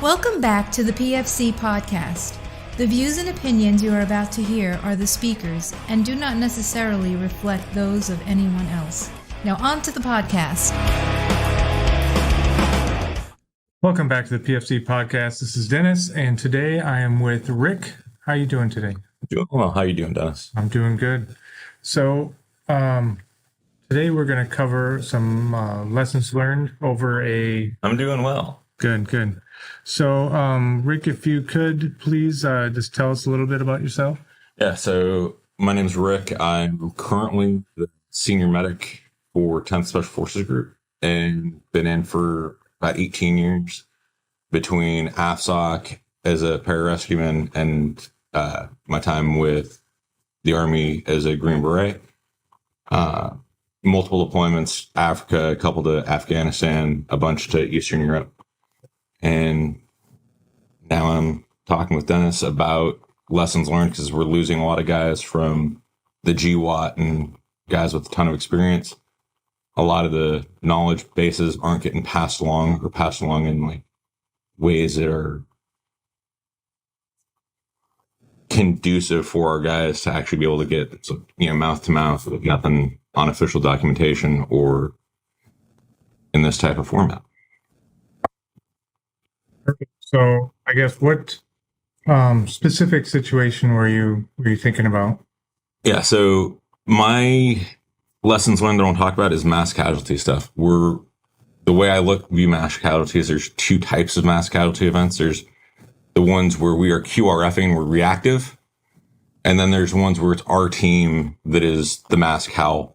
Welcome back to the PFC podcast. The views and opinions you are about to hear are the speakers and do not necessarily reflect those of anyone else. Now on to the podcast. Welcome back to the PFC podcast. This is Dennis, and today I am with Rick. How are you doing today? Doing well. How are you doing, Dennis? I'm doing good. So today we're going to cover some lessons learned over I'm doing well. Good. So, Rick, if you could please just tell us a little bit about yourself. Yeah, so my name's Rick. I'm currently the senior medic for 10th Special Forces Group and been in for about 18 years between AFSOC as a pararescueman and my time with the Army as a Green Beret. Multiple deployments, Africa, a couple to Afghanistan, a bunch to Eastern Europe. And now I'm talking with Dennis about lessons learned because we're losing a lot of guys from the GWAT and guys with a ton of experience. A lot of the knowledge bases aren't getting passed along in like ways that are conducive for our guys to actually be able to get, mouth to mouth with nothing on official documentation or in this type of format. Perfect. So I guess what specific situation were you thinking about? Yeah, so my lessons learned that I want to talk about is mass casualty stuff. The way I view mass casualties, there's two types of mass casualty events. There's the ones where we are QRFing, we're reactive. And then there's ones where it's our team that is the MASCAL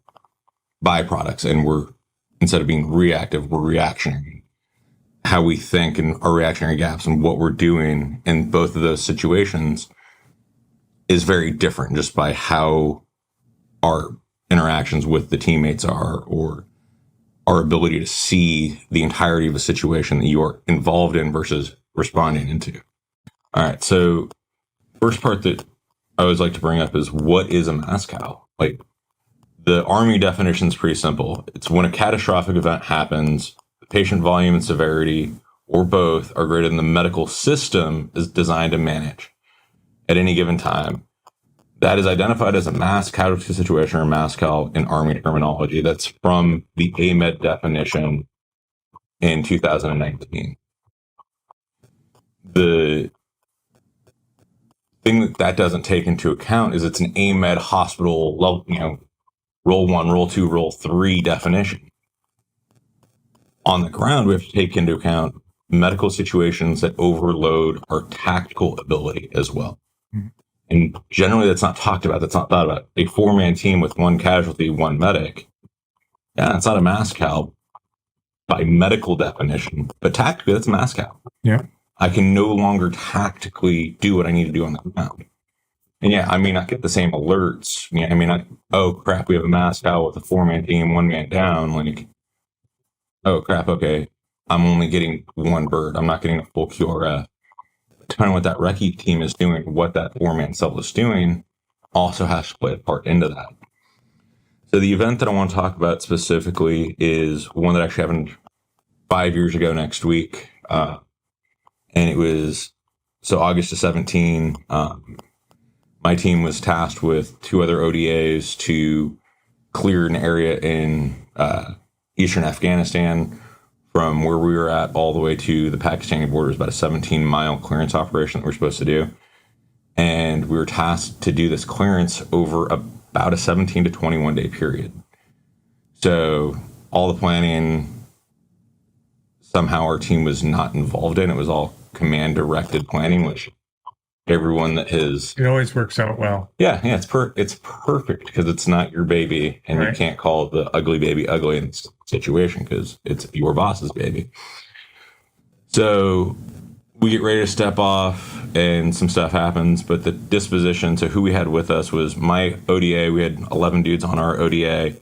byproducts. And instead of being reactive, we're reactionary. How we think and our reactionary gaps and what we're doing in both of those situations is very different just by how our interactions with the teammates are, or our ability to see the entirety of a situation that you are involved in versus responding into. All right. So first part that I always like to bring up is, what is a MASCAL? Like, the Army definition is pretty simple. It's when a catastrophic event happens, patient volume and severity, or both, are greater than the medical system is designed to manage at any given time. That is identified as a mass casualty situation, or MASCAL in Army terminology. That's from the AMED definition in 2019. The thing that doesn't take into account is it's an AMED hospital level, Role 1, Role 2, Role 3 definition. On the ground, we have to take into account medical situations that overload our tactical ability as well. Mm-hmm. And generally, that's not talked about. That's not thought about. A 4-man team with 1 casualty, 1 medic. Yeah, it's not a MASCAL by medical definition, but tactically, that's a MASCAL. Yeah. I can no longer tactically do what I need to do on the ground. And yeah, I may not get the same alerts. I mean, oh crap, we have a MASCAL with a 4-man team, 1 man down. Like, oh crap, okay, I'm only getting 1 bird. I'm not getting a full QRF. Depending on what that recce team is doing, what that 4-man cell is doing, also has to play a part into that. So the event that I want to talk about specifically is one that actually happened 5 years ago next week. And it was, August of 17, my team was tasked with 2 other ODAs to clear an area in Eastern Afghanistan from where we were at all the way to the Pakistani border. Is about a 17-mile clearance operation that we're supposed to do. And we were tasked to do this clearance over about a 17 to 21 day period. So all the planning, somehow our team was not involved in. It was all command directed planning, which everyone that has... It always works out well. Yeah, it's perfect because it's not your baby, and right. You can't call the ugly baby ugly in this situation because it's your boss's baby. So we get ready to step off, and some stuff happens, but the disposition to who we had with us was my ODA. We had 11 dudes on our ODA.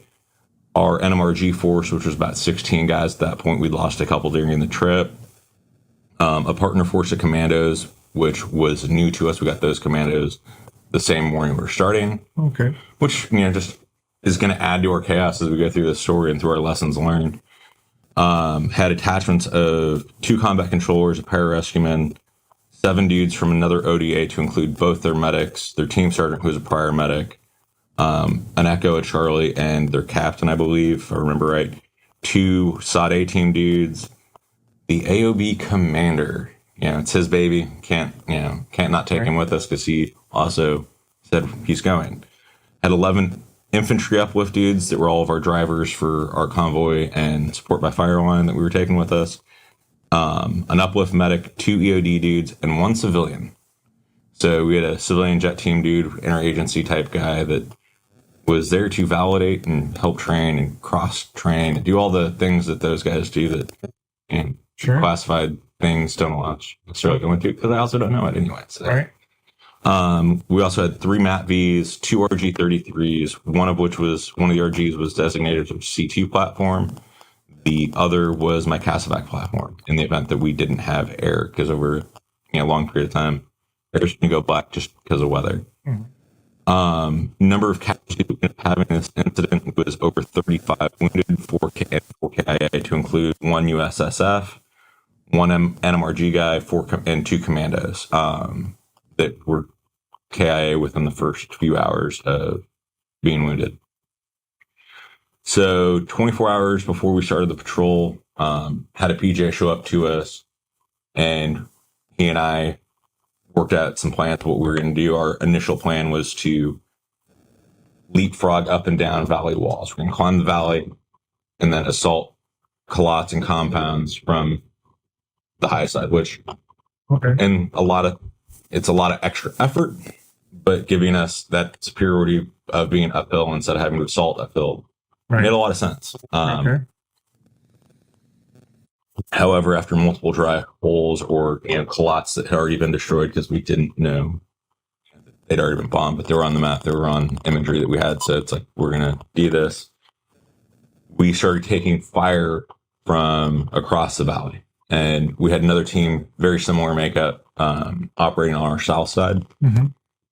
Our NMRG force, which was about 16 guys at that point. We'd lost a couple during the trip. A partner force of commandos, which was new to us. We got those commandos the same morning we were starting. Okay. Which, just is going to add to our chaos as we go through this story and through our lessons learned. Had attachments of 2 combat controllers, a pararescueman, 7 dudes from another ODA to include both their medics, their team sergeant, who was a prior medic, an Echo, a Charlie, and their captain, I believe, if I remember right, 2 SOD A team dudes, the AOB commander. It's his baby. Can't not take him with us because he also said he's going. Had 11 infantry uplift dudes that were all of our drivers for our convoy and support by fire line that we were taking with us. An uplift medic, 2 EOD dudes, and 1 civilian. So we had a civilian jet team dude, interagency type guy that was there to validate and help train and cross train and do all the things that those guys do that classified things don't allow us to go into, because I also don't know it anyway. So. Right. We also had 3 MAT Vs, 2 RG-33s, one of the RGs was designated as a C2 platform. The other was my Casevac platform in the event that we didn't have air, because over a long period of time, air's going to go black just because of weather. Number of casualties having this incident was over 35 wounded, 4 KIA to include 1 USSF, 1 NMRG guy, 4 and 2 commandos that were KIA within the first few hours of being wounded. So 24 hours before we started the patrol, had a PJ show up to us, and he and I worked out some plans of what we were going to do. Our initial plan was to leapfrog up and down valley walls. We're going to climb the valley and then assault calots and compounds from the high side, which, and it's a lot of extra effort, but giving us that superiority of being uphill instead of having to assault uphill made a lot of sense. However, after multiple dry holes or calots that had already been destroyed because we didn't know they'd already been bombed, but they were on the map, they were on imagery that we had, so it's like, we're going to do this. We started taking fire from across the valley, and we had another team, very similar makeup, operating on our south side.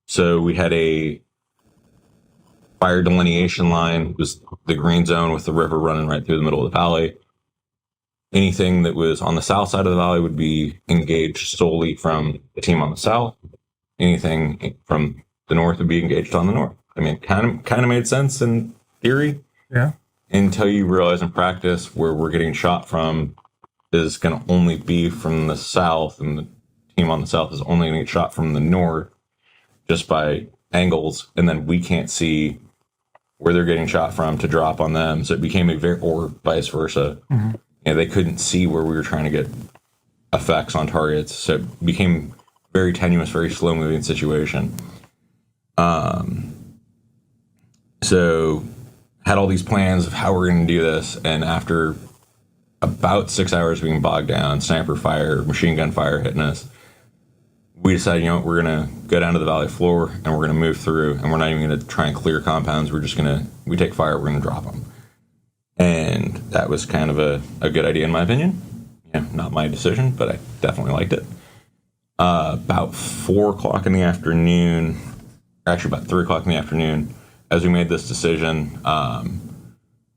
So we had a fire delineation line. It was the green zone with the river running right through the middle of the valley. Anything that was on the south side of the valley would be engaged solely from the team on the south. Anything from the north would be engaged on the north. I mean, kind of made sense in theory. Yeah. Until you realize in practice where we're getting shot from is going to only be from the south, and the team on the south is only going to get shot from the north just by angles, and then we can't see where they're getting shot from to drop on them. So it became or vice versa. They couldn't see where we were trying to get effects on targets. So it became very tenuous, very slow moving situation. So had all these plans of how we're going to do this. And after about 6 hours being bogged down, sniper fire, machine gun fire hitting us, we decided, we're going to go down to the valley floor and we're going to move through, and we're not even going to try and clear compounds. We're just we take fire, we're going to drop them. And that was kind of a good idea in my opinion. Not my decision, but I definitely liked it. About 4 o'clock in the afternoon, actually about 3 o'clock in the afternoon, as we made this decision,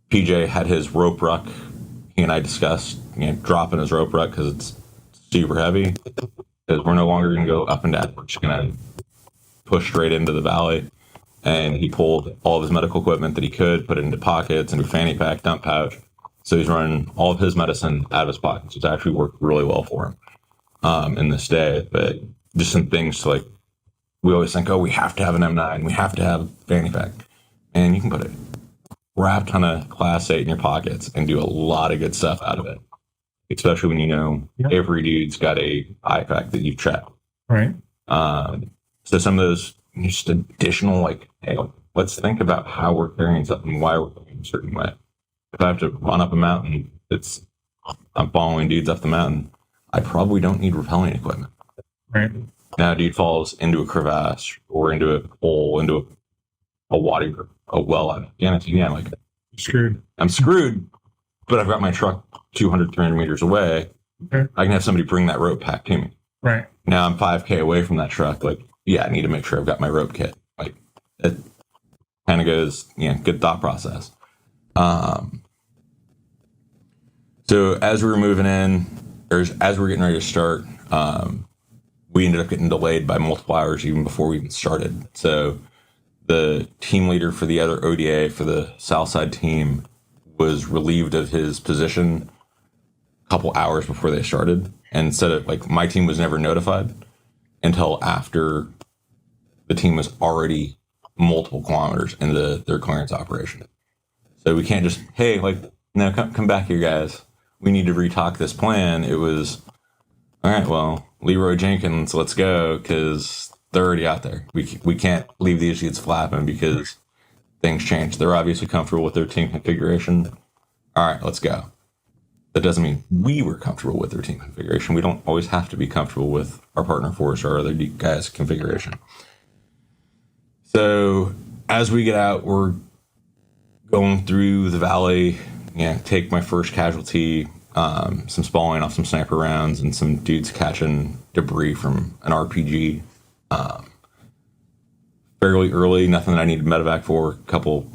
PJ had his rope ruck. He and I discussed dropping his rope ruck because it's super heavy. Because we're no longer going to go up and down. We're just going to push straight into the valley. And he pulled all of his medical equipment that he could, put it into pockets, into a fanny pack, dump pouch. So he's running all of his medicine out of his pockets. It's actually worked really well for him in this day. But just some things to we always think, we have to have an M9. We have to have a fanny pack. And you can put a crap ton of Class 8 in your pockets and do a lot of good stuff out of it. Especially when every dude's got a IPAC that you've checked. Right. So some of those just additional, hey, let's think about how we're carrying something, why we're carrying a certain way. If I have to run up a mountain, I'm following dudes up the mountain, I probably don't need rappelling equipment. Right. Now, dude falls into a crevasse or into a hole, into a well out of Afghanistan. Screwed. I'm screwed, but I've got my truck 200, 300 meters away. Okay. I can have somebody bring that rope pack to me. Right. Now I'm 5K away from that truck. I need to make sure I've got my rope kit. It kind of goes, good thought process. So as we were moving in, or as we were getting ready to start, we ended up getting delayed by multiple hours even before we even started. So the team leader for the other ODA for the Southside team was relieved of his position a couple hours before they started. And so like my team was never notified until after the team was already multiple kilometers into their clearance operation. So we can't just, hey, like, no, come back here, guys. We need to retalk this plan. It was, all right, well, Leroy Jenkins, let's go, because they're already out there. We can't leave these dudes flapping because things change. They're obviously comfortable with their team configuration. All right, let's go. That doesn't mean we were comfortable with their team configuration. We don't always have to be comfortable with our partner force or other guys' configuration. So as we get out, we're going through the valley, take my first casualty, some spalling off some sniper rounds and some dudes catching debris from an RPG. Fairly early, nothing that I needed medevac for. A couple,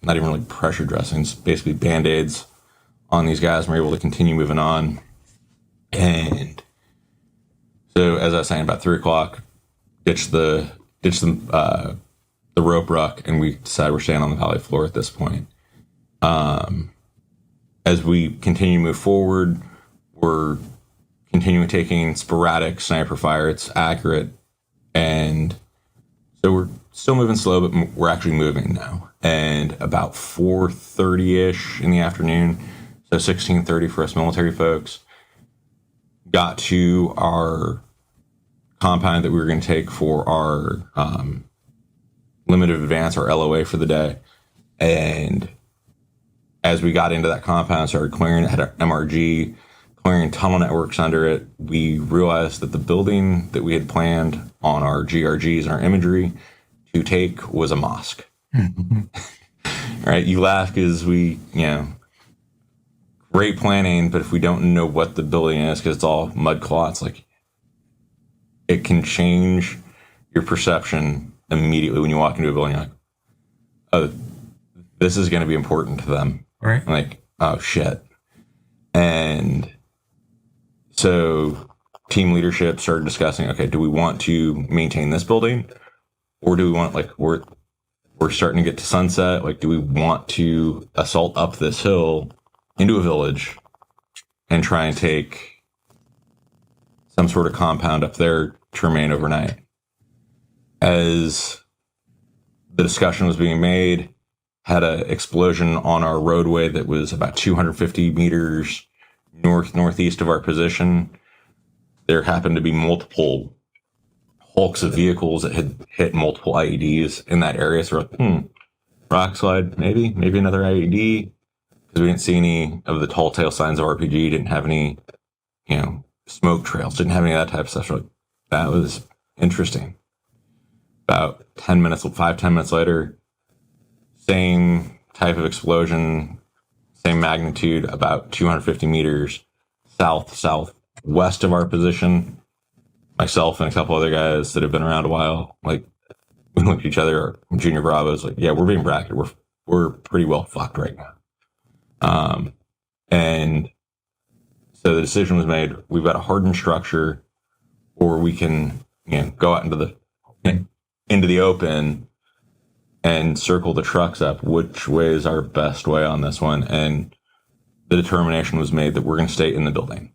not even really pressure dressings, basically Band-Aids on these guys, and we're able to continue moving on. And so, as I was saying, about 3 o'clock, ditch the rope ruck, and we decided we're staying on the valley floor at this point. As we continue to move forward, we're continuing taking sporadic sniper fire. It's accurate, and so we're still moving slow, but we're actually moving now. And about 4:30-ish in the afternoon, so 16:30 for us military folks, got to our compound that we were going to take for our limited advance, our LOA for the day. And as we got into that compound, started clearing, had our MRG, clearing tunnel networks under it, we realized that the building that we had planned on our GRGs and our imagery to take was a mosque. Right? You laugh because we, great planning, but if we don't know what the building is, because it's all mud clots, like, it can change your perception immediately when you walk into a building. You're like, oh, this is going to be important to them. Right. Like, oh, shit. And so team leadership started discussing, okay, do we want to maintain this building? Or do we want, like, we're starting to get to sunset. Like, do we want to assault up this hill into a village and try and take some sort of compound up there to remain overnight? As the discussion was being made, had an explosion on our roadway that was about 250 meters northeast of our position. There happened to be multiple hulks of vehicles that had hit multiple IEDs in that area. So we're like, rock slide, maybe another IED, because we didn't see any of the tall tale signs of RPG, didn't have any, smoke trails, didn't have any of that type of stuff. So like, that was interesting. About 10 minutes later, same type of explosion, same magnitude, about 250 meters southwest of our position. Myself and a couple other guys that have been around a while, like, we looked at each other, our junior bravos, like, yeah, we're being bracketed. We're pretty well fucked right now. And so the decision was made. We've got a hardened structure, or we can, go out into the open and circle the trucks up. Which way is our best way on this one? And the determination was made that we're going to stay in the building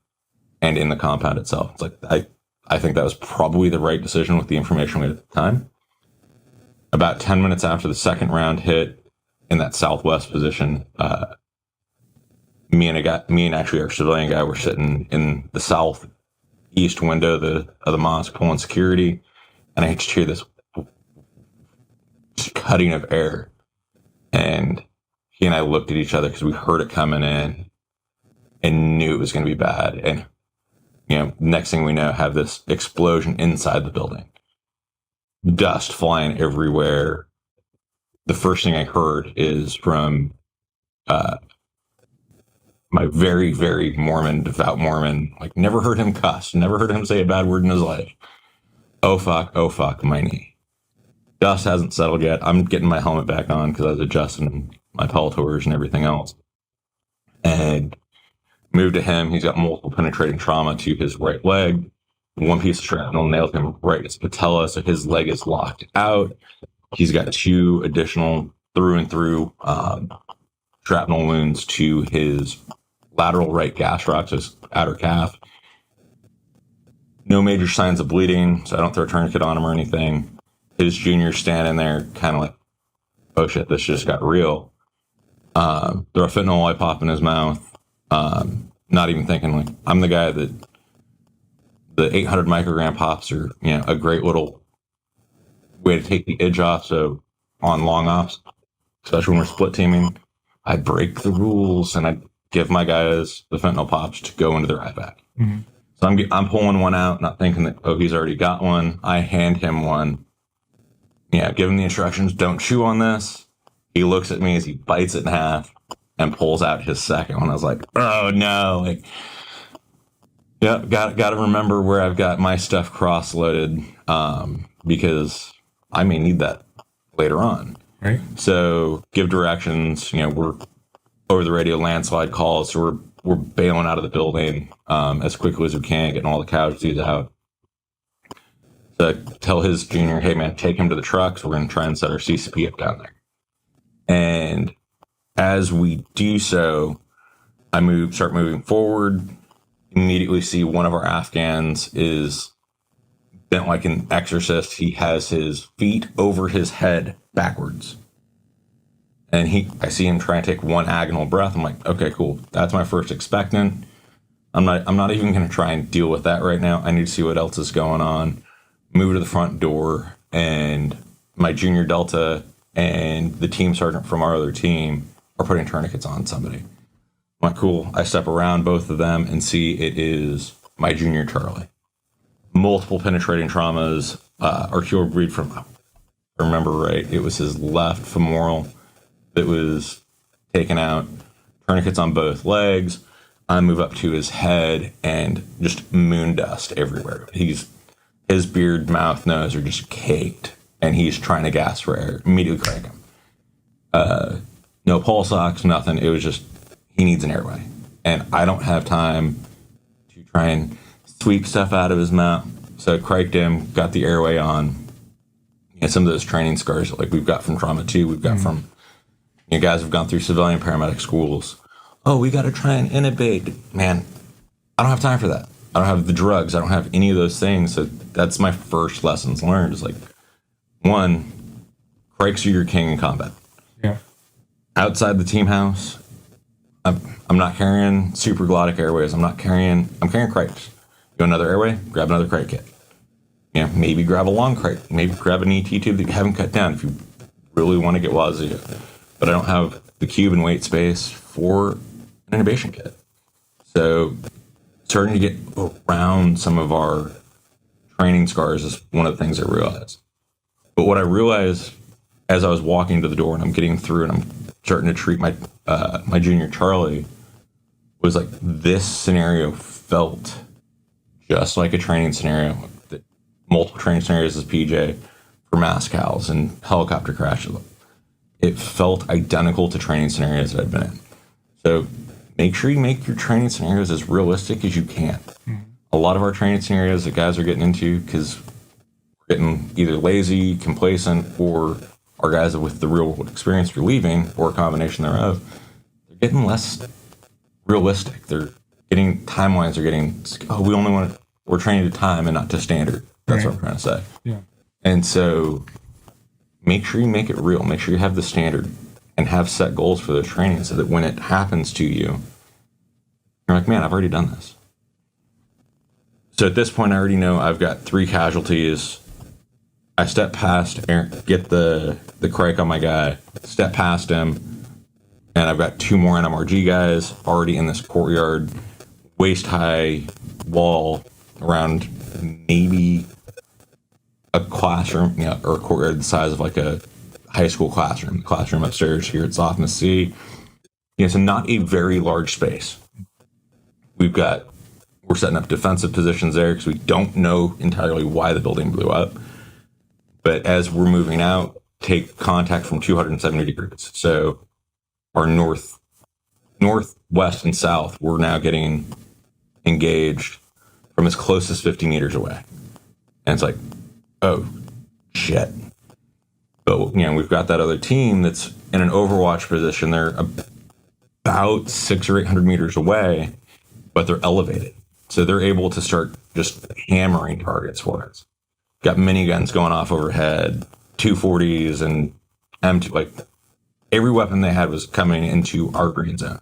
and in the compound itself. It's like, I think that was probably the right decision with the information we had at the time. About 10 minutes after the second round hit in that southwest position, me and actually our civilian guy were sitting in the southeast window of the mosque pulling security, and I just hear this cutting of air, and he and I looked at each other because we heard it coming in and knew it was going to be bad. And next thing we know, have this explosion inside the building, dust flying everywhere. The first thing I heard is from my very, very devout Mormon, like, never heard him cuss, never heard him say a bad word in his life. Oh fuck, my knee. Dust hasn't settled yet. I'm getting my helmet back on because I was adjusting my pelletors and everything else. And Move to him. He's got multiple penetrating trauma to his right leg. One piece of shrapnel nailed him right in his patella, so his leg is locked out. He's got 2 additional through and through shrapnel wounds to his lateral right gastroc, his outer calf. No major signs of bleeding, so I don't throw a tourniquet on him or anything. His junior standing there, kind of like, oh shit, this just got real. Throw a fentanyl eye pop in his mouth. Not even thinking, like, I'm the guy that the 800 microgram pops are, a great little way to take the edge off. So on long ops, especially when we're split teaming, I break the rules and I give my guys the fentanyl pops to go into their eye back. Mm-hmm. So I'm pulling one out, not thinking that, oh, he's already got one. I hand him one. Give him the instructions. Don't chew on this. He looks at me as he bites it in half and pulls out his second one. I was like, oh no. Like, yeah, got to remember where I've got my stuff cross-loaded, because I may need that later on. Right. So give directions. We're over the radio landslide calls, so we're bailing out of the building as quickly as we can, getting all the casualties out. So tell his junior, hey man, take him to the trucks. We're going to try and set our CCP up down there. And as we do so, I start moving forward. Immediately see one of our Afghans is bent like an exorcist. He has his feet over his head backwards. And I see him trying to take one agonal breath. I'm like, okay, cool. That's my first expectant. I'm not even going to try and deal with that right now. I need to see what else is going on. Move to the front door, and my junior Delta and the team sergeant from our other team are putting tourniquets on somebody. I'm like, cool. I step around both of them and see it is my junior Charlie. Multiple penetrating traumas. Arterial bleed from, if I remember right, it was his left femoral that was taken out. Tourniquets on both legs. I move up to his head and just moon dust everywhere. His beard, mouth, nose are just caked, and he's trying to gasp for air. Immediately crank him. No pulse ox, nothing. It was just, he needs an airway. And I don't have time to try and sweep stuff out of his mouth. So I cranked him, got the airway on. Some of those training scars like we've got from Trauma 2, we've got from guys who've gone through civilian paramedic schools. Oh, we got to try and intubate. Man, I don't have time for that. I don't have the drugs. I don't have any of those things. So that's my first lessons learned. Is like, one, crikes are your king in combat. Yeah. Outside the team house, I'm not carrying supraglottic airways. I'm carrying crikes. Go another airway, grab another crike kit. Maybe grab a long crike. Maybe grab an ET tube that you haven't cut down if you really want to get wazoo. But I don't have the cube and weight space for an intubation kit. So starting to get around some of our training scars is one of the things I realized. But what I realized as I was walking to the door and I'm getting through and I'm starting to treat my junior Charlie was like, this scenario felt just like a training scenario. Multiple training scenarios as PJ for MASCALs and helicopter crashes. It felt identical to training scenarios that I've been in. So make sure you make your training scenarios as realistic as you can. Mm-hmm. A lot of our training scenarios that guys are getting into, because we're getting either lazy, complacent, or our guys with the real world experience are leaving, or a combination thereof, they're getting less realistic. They're getting timelines. They're getting, we're training to time and not to standard. That's right. What I'm trying to say. Yeah. And so make sure you make it real. Make sure you have the standard and have set goals for those trainings so that when it happens to you, you're like, man, I've already done this. So at this point, I already know I've got 3 casualties. I step past, get the crike on my guy, step past him, and I've got 2 more NMRG guys already in this courtyard, waist-high wall around maybe a classroom, or a courtyard the size of like a high school classroom upstairs here at Softness C. So not a very large space. We're setting up defensive positions there because we don't know entirely why the building blew up. But as we're moving out, take contact from 270 degrees. So our north north, west, and south were now getting engaged from as close as 50 meters away. And it's like, oh, shit. But, we've got that other team that's in an overwatch position. They're about 600 or 800 meters away, but they're elevated. So they're able to start just hammering targets for us. Got miniguns going off overhead, 240s and M2. Like, every weapon they had was coming into our green zone,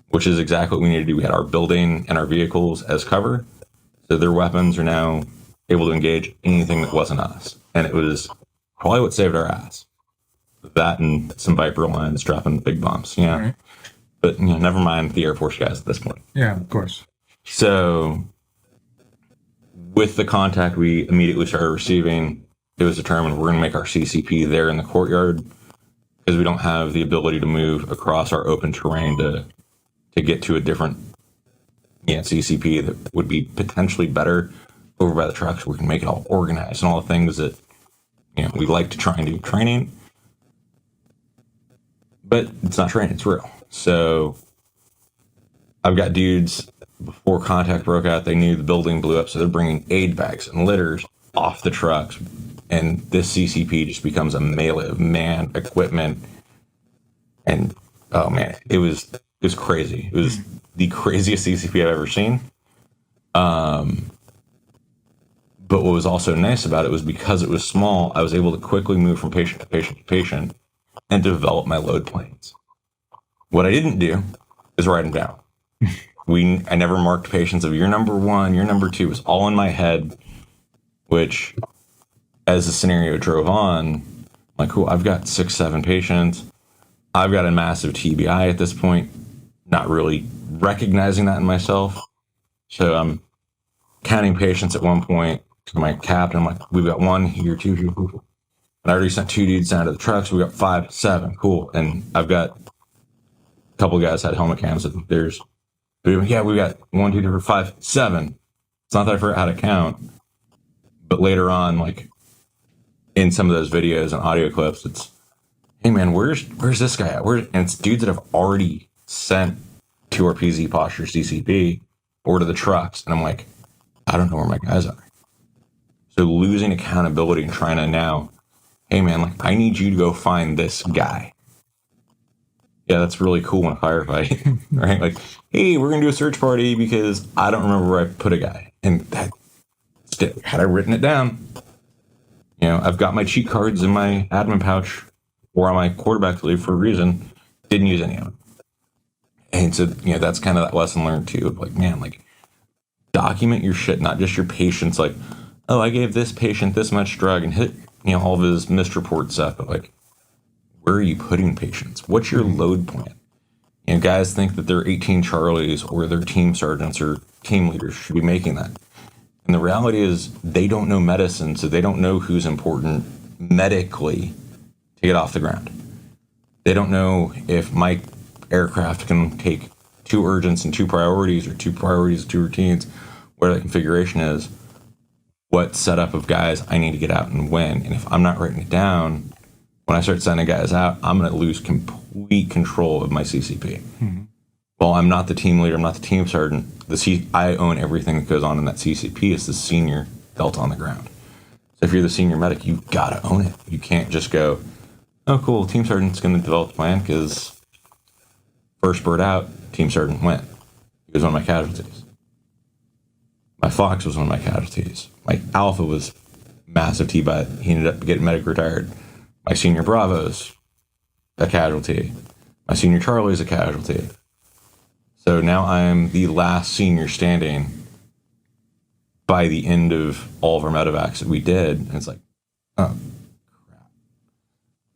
which is exactly what we need to do. We had our building and our vehicles as cover. So their weapons are now able to engage anything that wasn't us. And it was probably what saved our ass. That and some Viper lines dropping big bombs. Yeah. Right. But, never mind the Air Force guys at this point. Yeah, of course. So with the contact we immediately started receiving, it was determined we're going to make our CCP there in the courtyard because we don't have the ability to move across our open terrain to get to a different CCP that would be potentially better over by the trucks. We can make it all organized and all the things that we like to try and do training. But it's not training, it's real. So I've got dudes, before contact broke out, they knew the building blew up, so they're bringing aid bags and litters off the trucks. And this CCP just becomes a melee of man, equipment, and oh man, it was crazy. It was the craziest CCP I've ever seen. But what was also nice about it was because it was small, I was able to quickly move from patient to patient to patient and develop my load plans. What I didn't do is write them down. I never marked patients of your number 1, your number 2. It was all in my head, which as the scenario drove on, I'm like, cool, I've got 6, 7 patients. I've got a massive TBI at this point, not really recognizing that in myself. So I'm counting patients at one point to my captain. I'm like, we've got 1 here, 2 here, cool. And I already sent 2 dudes down to the truck, so we got 5, 7, cool. And I've got a couple of guys had helmet cams. We've got 1, 2, 3, 4, 5, 7. It's not that I forgot how to count, but later on, like in some of those videos and audio clips, it's, hey man, where's this guy at? And it's dudes that have already sent to our PZ posture CCP or to the trucks. And I'm like, I don't know where my guys are. So losing accountability and trying to now, hey man, like I need you to go find this guy. Yeah, that's really cool in a firefight, right? Like, hey, we're going to do a search party because I don't remember where I put a guy. And that, had I written it down, I've got my cheat cards in my admin pouch or on my quarterback sleeve for a reason, didn't use any of them. And so, that's kind of that lesson learned too. Of like, man, like document your shit, not just your patients. Like, oh, I gave this patient this much drug and hit, all of his misreport stuff. But like, where are you putting patients? What's your load plan? Guys think that their 18 Charlies or their team sergeants or team leaders should be making that. And the reality is they don't know medicine, so they don't know who's important medically to get off the ground. They don't know if my aircraft can take 2 urgents and 2 priorities or 2 priorities and 2 routines, where the configuration is, what setup of guys I need to get out and when. And if I'm not writing it down, when I start sending guys out, I'm going to lose complete control of my CCP. Mm-hmm. Well, I'm not the team leader. I'm not the team sergeant. I own everything that goes on in that CCP. It's the senior Delta on the ground. So if you're the senior medic, you've got to own it. You can't just go, oh, cool, team sergeant's going to develop the plan because first bird out, team sergeant went. He was one of my casualties. My Fox was one of my casualties. My Alpha was massive T-bot. He ended up getting medic retired. My senior Bravo's a casualty. My senior Charlie's a casualty. So now I'm the last senior standing by the end of all of our medevacs that we did. And it's like, oh, crap.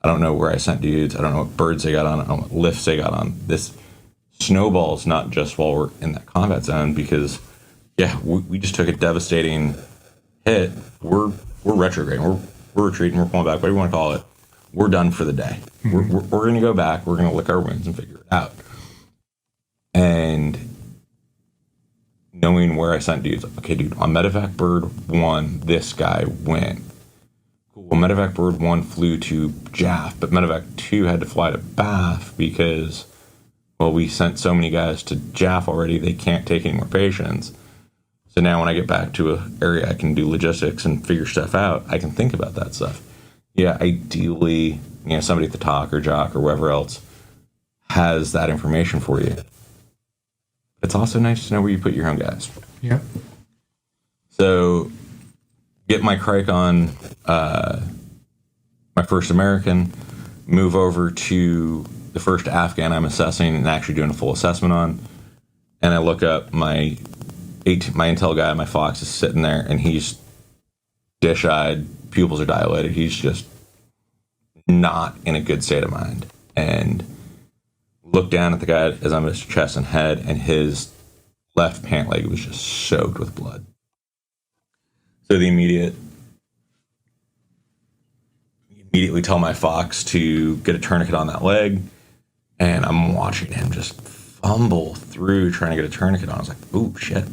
I don't know where I sent dudes. I don't know what birds they got on. I don't know what lifts they got on. This snowballs not just while we're in that combat zone because, we just took a devastating hit. We're retrograding. We're retreating. We're pulling back. Whatever you want to call it. We're done for the day. Mm-hmm. We're going to go back. We're going to lick our wounds and figure it out. And knowing where I sent dudes, okay, dude, on medevac bird 1, this guy went. Cool. Well, medevac bird 1 flew to Jaff, but medevac 2 had to fly to Bath because well, we sent so many guys to JAF already, they can't take any more patients. So now when I get back to an area I can do logistics and figure stuff out, I can think about that stuff. Yeah, ideally, somebody at the TOC or JOC or wherever else has that information for you. It's also nice to know where you put your own guys. Yeah. So get my crike on my first American, move over to the first Afghan I'm assessing and actually doing a full assessment on. And I look up my intel guy, my Fox, is sitting there, and he's dish-eyed, pupils are dilated. He's just not in a good state of mind. And look down at the guy as I'm at his chest and head, and his left pant leg was just soaked with blood. So the immediately tell my Fox to get a tourniquet on that leg, and I'm watching him just fumble through trying to get a tourniquet on. I was like, ooh, shit.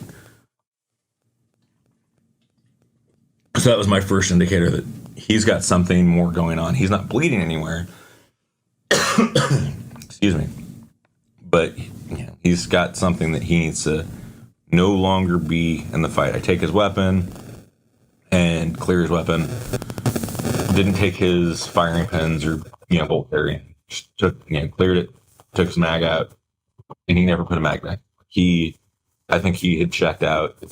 So that was my first indicator that he's got something more going on. He's not bleeding anywhere. Excuse me. But he's got something that he needs to no longer be in the fight. I take his weapon and clear his weapon. Didn't take his firing pins or bolt carrying. Just cleared it, took his mag out, and he never put a mag back. I think he had checked out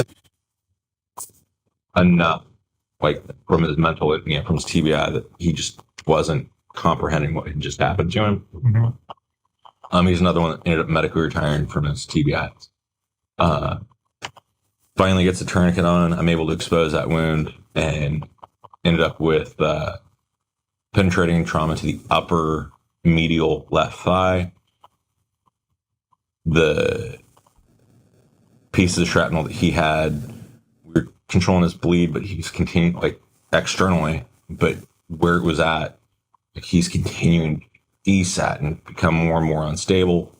enough, from his mental, from his TBI, that he just wasn't comprehending what had just happened to him. Mm-hmm. He's another one that ended up medically retiring from his TBI. Finally gets a tourniquet on. I'm able to expose that wound and ended up with penetrating trauma to the upper medial left thigh. The pieces of shrapnel that he had, we were controlling his bleed, but he's continuing, externally, but where it was at, he's continuing to desat and become more and more unstable.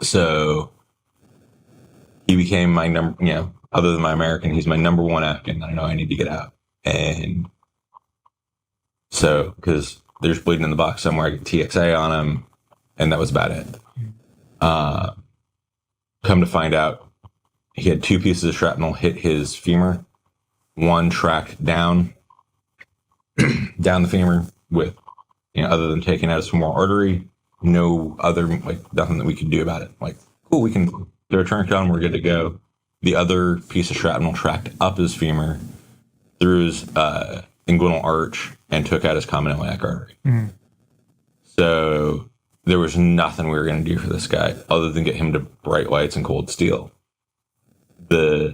So he became my number, other than my American, he's my number one Afghan. I know I need to get out. And so, because there's bleeding in the box somewhere, I get TXA on him, and that was about it. Come to find out, he had 2 pieces of shrapnel hit his femur. One tracked down the femur with, other than taking out his femoral artery, no other, nothing that we could do about it. Cool, we can throw a tourniquet on, we're good to go. The other piece of shrapnel tracked up his femur, through his inguinal arch, and took out his common iliac artery. Mm. So there was nothing we were going to do for this guy other than get him to bright lights and cold steel.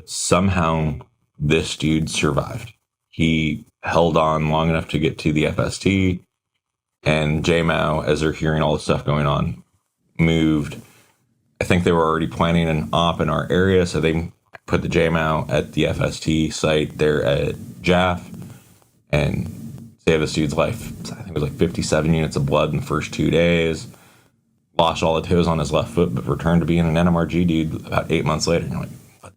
Somehow this dude survived. He held on long enough to get to the FST, and JMAO, as they're hearing all this stuff going on, moved. I think they were already planning an op in our area, so they put the JMAO at the FST site there at JAF and saved this dude's life. I think it was 57 units of blood in the first 2 days. Lost all the toes on his left foot, but returned to being an NMRG dude about 8 months later. And you're like, what?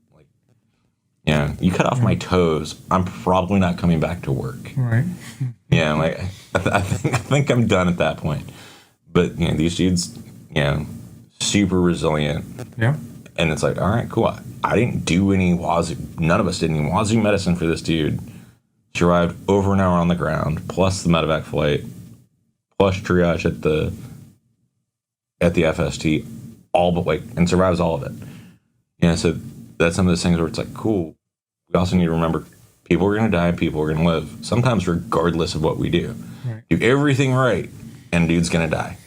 You cut off my toes, I'm probably not coming back to work. Right. I think I'm done at that point. But these dudes, super resilient. Yeah. And it's all right, cool. I didn't do any none of us did any wazoo medicine for this dude. Survived over an hour on the ground, plus the medevac flight, plus triage at the FST, all but and survives all of it. So that's some of those things where it's cool. We also need to remember people are going to die, people are going to live, sometimes regardless of what we do. Right. Do everything right, and a dude's going to die.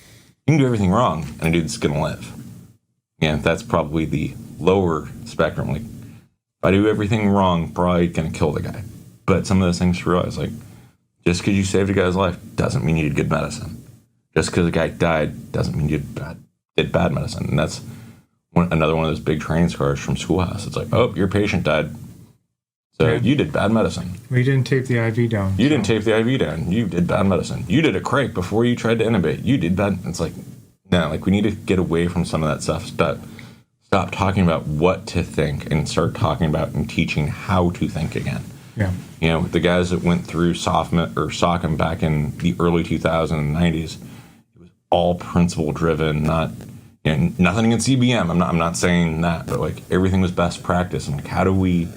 You can do everything wrong, and a dude's going to live. That's probably the lower spectrum. If I do everything wrong, probably going to kill the guy. But some of those things to realize, just because you saved a guy's life doesn't mean you did good medicine. Just because a guy died doesn't mean you did bad medicine. And that's another one of those big training scars from schoolhouse. It's oh, your patient died. So you did bad medicine. We didn't tape the IV down. You didn't tape the IV down. You did bad medicine. You did a crate before you tried to intubate. You did bad. It's no, we need to get away from some of that stuff. Stop talking about what to think and start talking about and teaching how to think again. Yeah. The guys that went through SOCM back in the early 2000s and 90s, it was all principle driven, not, nothing against EBM. I'm not saying that, but like everything was best practice. And like, how do we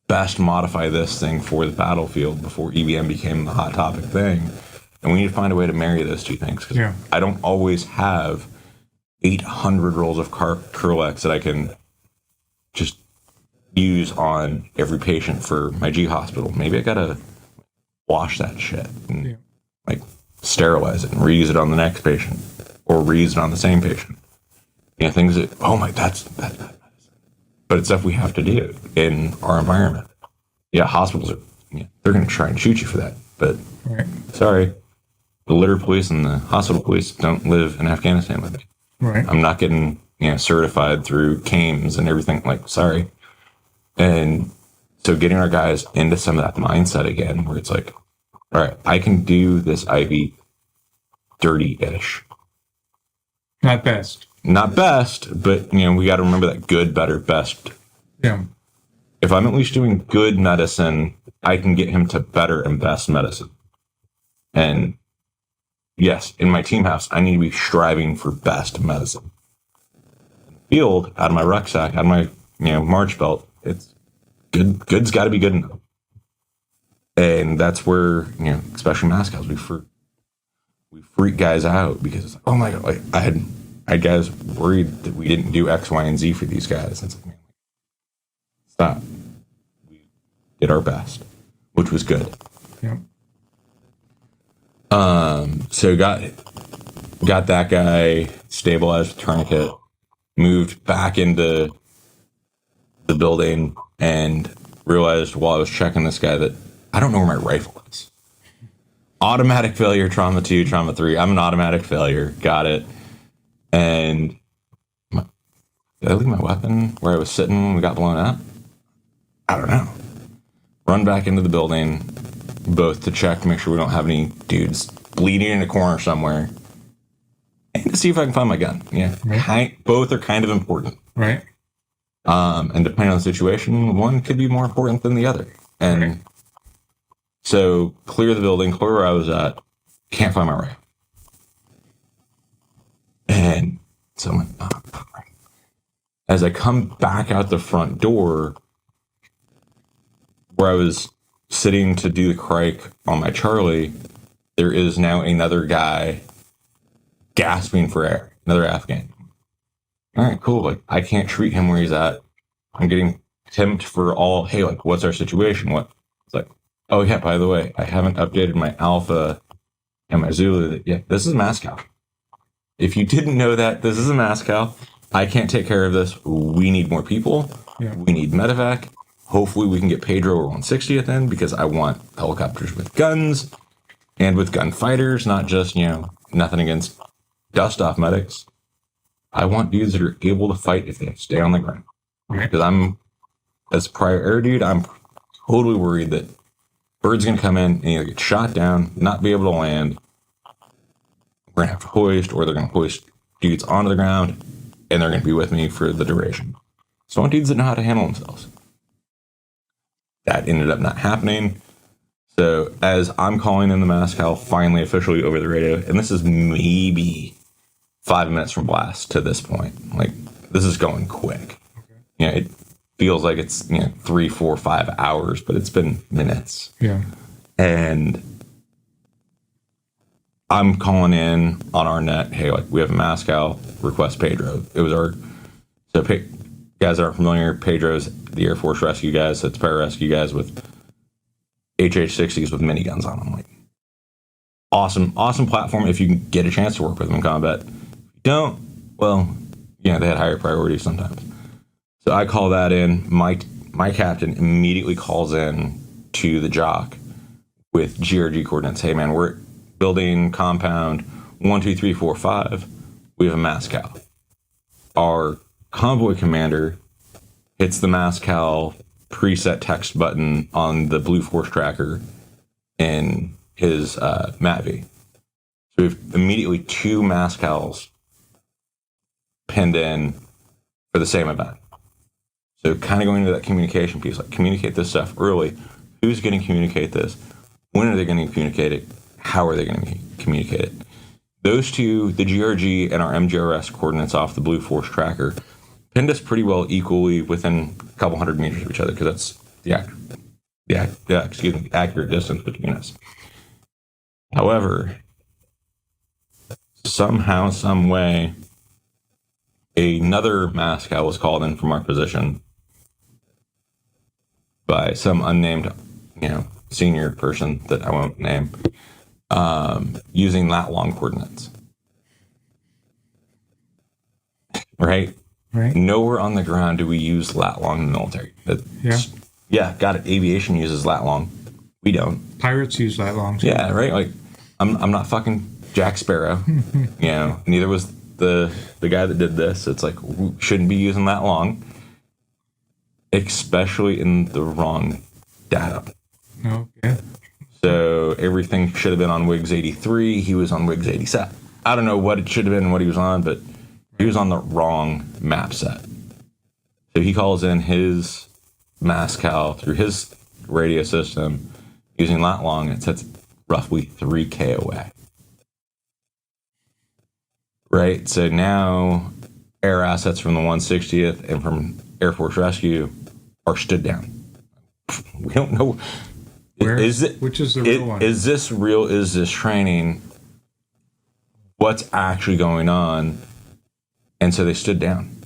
best modify this thing for the battlefield before EBM became the hot topic thing? And we need to find a way to marry those two things, because I don't always have 800 rolls of Curlex that I can just use on every patient for my G hospital. Maybe I gotta wash that shit and like sterilize it and reuse it on the next patient, or reuse it on the same patient. Things that, that's but it's stuff we have to do in our environment. Hospitals are, they're going to try and shoot you for that. But sorry, the litter police and the hospital police don't live in Afghanistan with me. Right. I'm not getting, certified through CAMES and everything. Like, sorry. And so getting our guys into some of that mindset again, where it's like, all right, I can do this IV dirty-ish. Not best. Not best, but, we got to remember that good, better, best. Yeah. If I'm at least doing good medicine, I can get him to better and best medicine. And yes, in my team house, I need to be striving for best medicine. Field, out of my rucksack, out of my, March belt, it's good. Good's got to be good enough. And that's where, especially MASCALs, we freak guys out because it's like, oh my God, like I had guys worried that we didn't do X, Y, and Z for these guys. It's like, man, stop. We did our best, which was good. Yeah. So got that guy stabilized with tourniquet, moved back into the building, and realized while I was checking this guy that I don't know where my rifle is. Automatic failure, trauma 2, trauma 3. I'm an automatic failure. Got it. And did I leave my weapon where I was sitting when we got blown up? I don't know. Run back into the building, both to check to make sure we don't have any dudes bleeding in a corner somewhere, and to see if I can find my gun. Yeah, both are kind of important. Right. And depending on the situation, one could be more important than the other. And so clear the building, clear where I was at, can't find my rifle. And so I'm like, oh. As I come back out the front door where I was sitting to do the crike on my Charlie, there is now another guy gasping for air, another Afghan. All right, cool. Like, I can't treat him where he's at. I'm getting tipped for all, hey, like, what's our situation? What? It's like, oh, yeah, by the way, I haven't updated my Alpha and my Zulu. Yeah, this is MASCAL. If you didn't know that, this is a MASCAL. I can't take care of this. We need more people. Yeah. We need medevac. Hopefully we can get Pedro or 160th in, because I want helicopters with guns and with gunfighters, not just, nothing against dust-off medics. I want dudes that are able to fight if they stay on the ground. Because as prior air dude, I'm totally worried that bird's going to come in and either get shot down, not be able to land. We're going to have to hoist, or they're going to hoist dudes onto the ground, and they're going to be with me for the duration. So I want dudes that know how to handle themselves. That ended up not happening. So as I'm calling in the MASCAL finally officially over the radio, and this is maybe 5 minutes from blast to this point. Like, this is going quick. Okay. It feels like it's 3, 4, 5 hours, but it's been minutes. Yeah. And I'm calling in on our net, hey, like, we have a MASCAL, request Pedro. It was our, so guys that aren't familiar, Pedro's the Air Force rescue guys, so it's pararescue guys with HH-60s with miniguns on them. Like, awesome platform if you can get a chance to work with them in combat. If you don't, well, they had higher priorities sometimes. So I call that in. My captain immediately calls in to the jock with GRG coordinates. Hey, man, we're building compound 1, 2, 3, 4, 5. We have a MASCAL. Our convoy commander hits the MASCAL preset text button on the Blue Force tracker in his MATV. So we have immediately 2 MASCALs pinned in for the same event. So kind of going into that communication piece, like, communicate this stuff early. Who's going to communicate this? When are they going to communicate it? How are they going to communicate it? those two, the GRG and our MGRS coordinates off the Blue Force tracker, pinned us pretty well equally within a couple hundred meters of each other, because that's the accurate distance between us. However, somehow, some way, another MASCAL was called in from our position by some unnamed, senior person that I won't name, using lat long coordinates. Right? Nowhere on the ground do we use lat long in the military. Yeah, got it. Aviation uses lat long. We don't. Pirates use lat long. Yeah, right. Like, I'm not fucking Jack Sparrow. Neither was the guy that did this. It's like, we shouldn't be using that long, especially in the wrong data. Okay. So everything should have been on WIGS 83. He was on WIGS 87. I don't know what it should have been and what he was on, but he was on the wrong map set. So he calls in his MASCAL through his radio system using lat long. It sets roughly 3K away. Right? So now air assets from the 160th and from Air Force Rescue are stood down. We don't know. Which is the real one? Is this real? Is this training? What's actually going on? And so they stood down.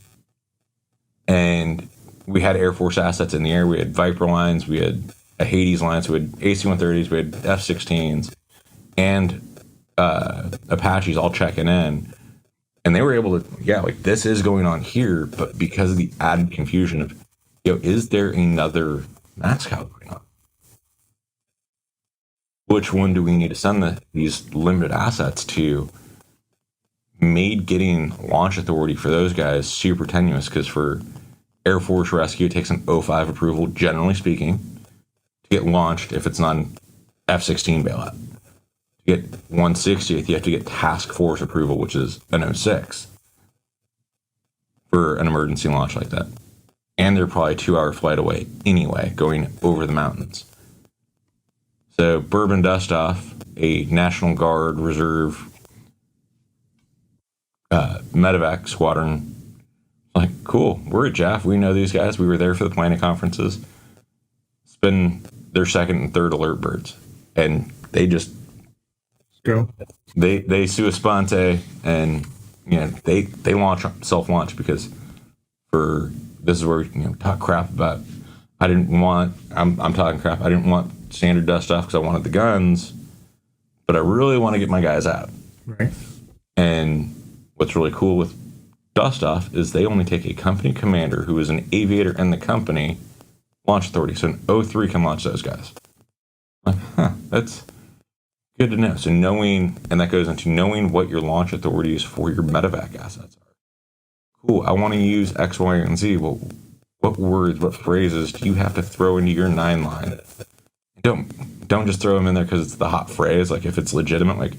And we had Air Force assets in the air. We had Viper lines. We had a Hades lines. We had AC-130s. We had F-16s. And Apaches all checking in. And they were able to, this is going on here. But because of the added confusion of, is there another MASCAL going on? Which one do we need to send these limited assets to? Made getting launch authority for those guys super tenuous, because for Air Force Rescue, it takes an 05 approval, generally speaking, to get launched if it's not an F-16 bailout. To get 160th, you have to get task force approval, which is an 06 for an emergency launch like that. And they're probably a 2-hour flight away anyway, going over the mountains. So Bourbon Dustoff, a National Guard Reserve medevac squadron, like, cool, we're at JAF. We know these guys. We were there for the planning conferences. It's been their second and third alert birds. And they just go. They sua sponte, and they launch, self-launch, because for this is where we talk crap about. I'm talking crap. I didn't want standard dust off because I wanted the guns, but I really want to get my guys out. Right. And what's really cool with dust off is they only take a company commander who is an aviator in the company launch authority. So an 03 can launch those guys. Like, that's good to know. So and that goes into knowing what your launch authorities for your medevac assets are. Cool. I want to use X, Y, and Z. Well, what words, what phrases do you have to throw into your 9 line? Don't just throw them in there because it's the hot phrase. Like, if it's legitimate, like,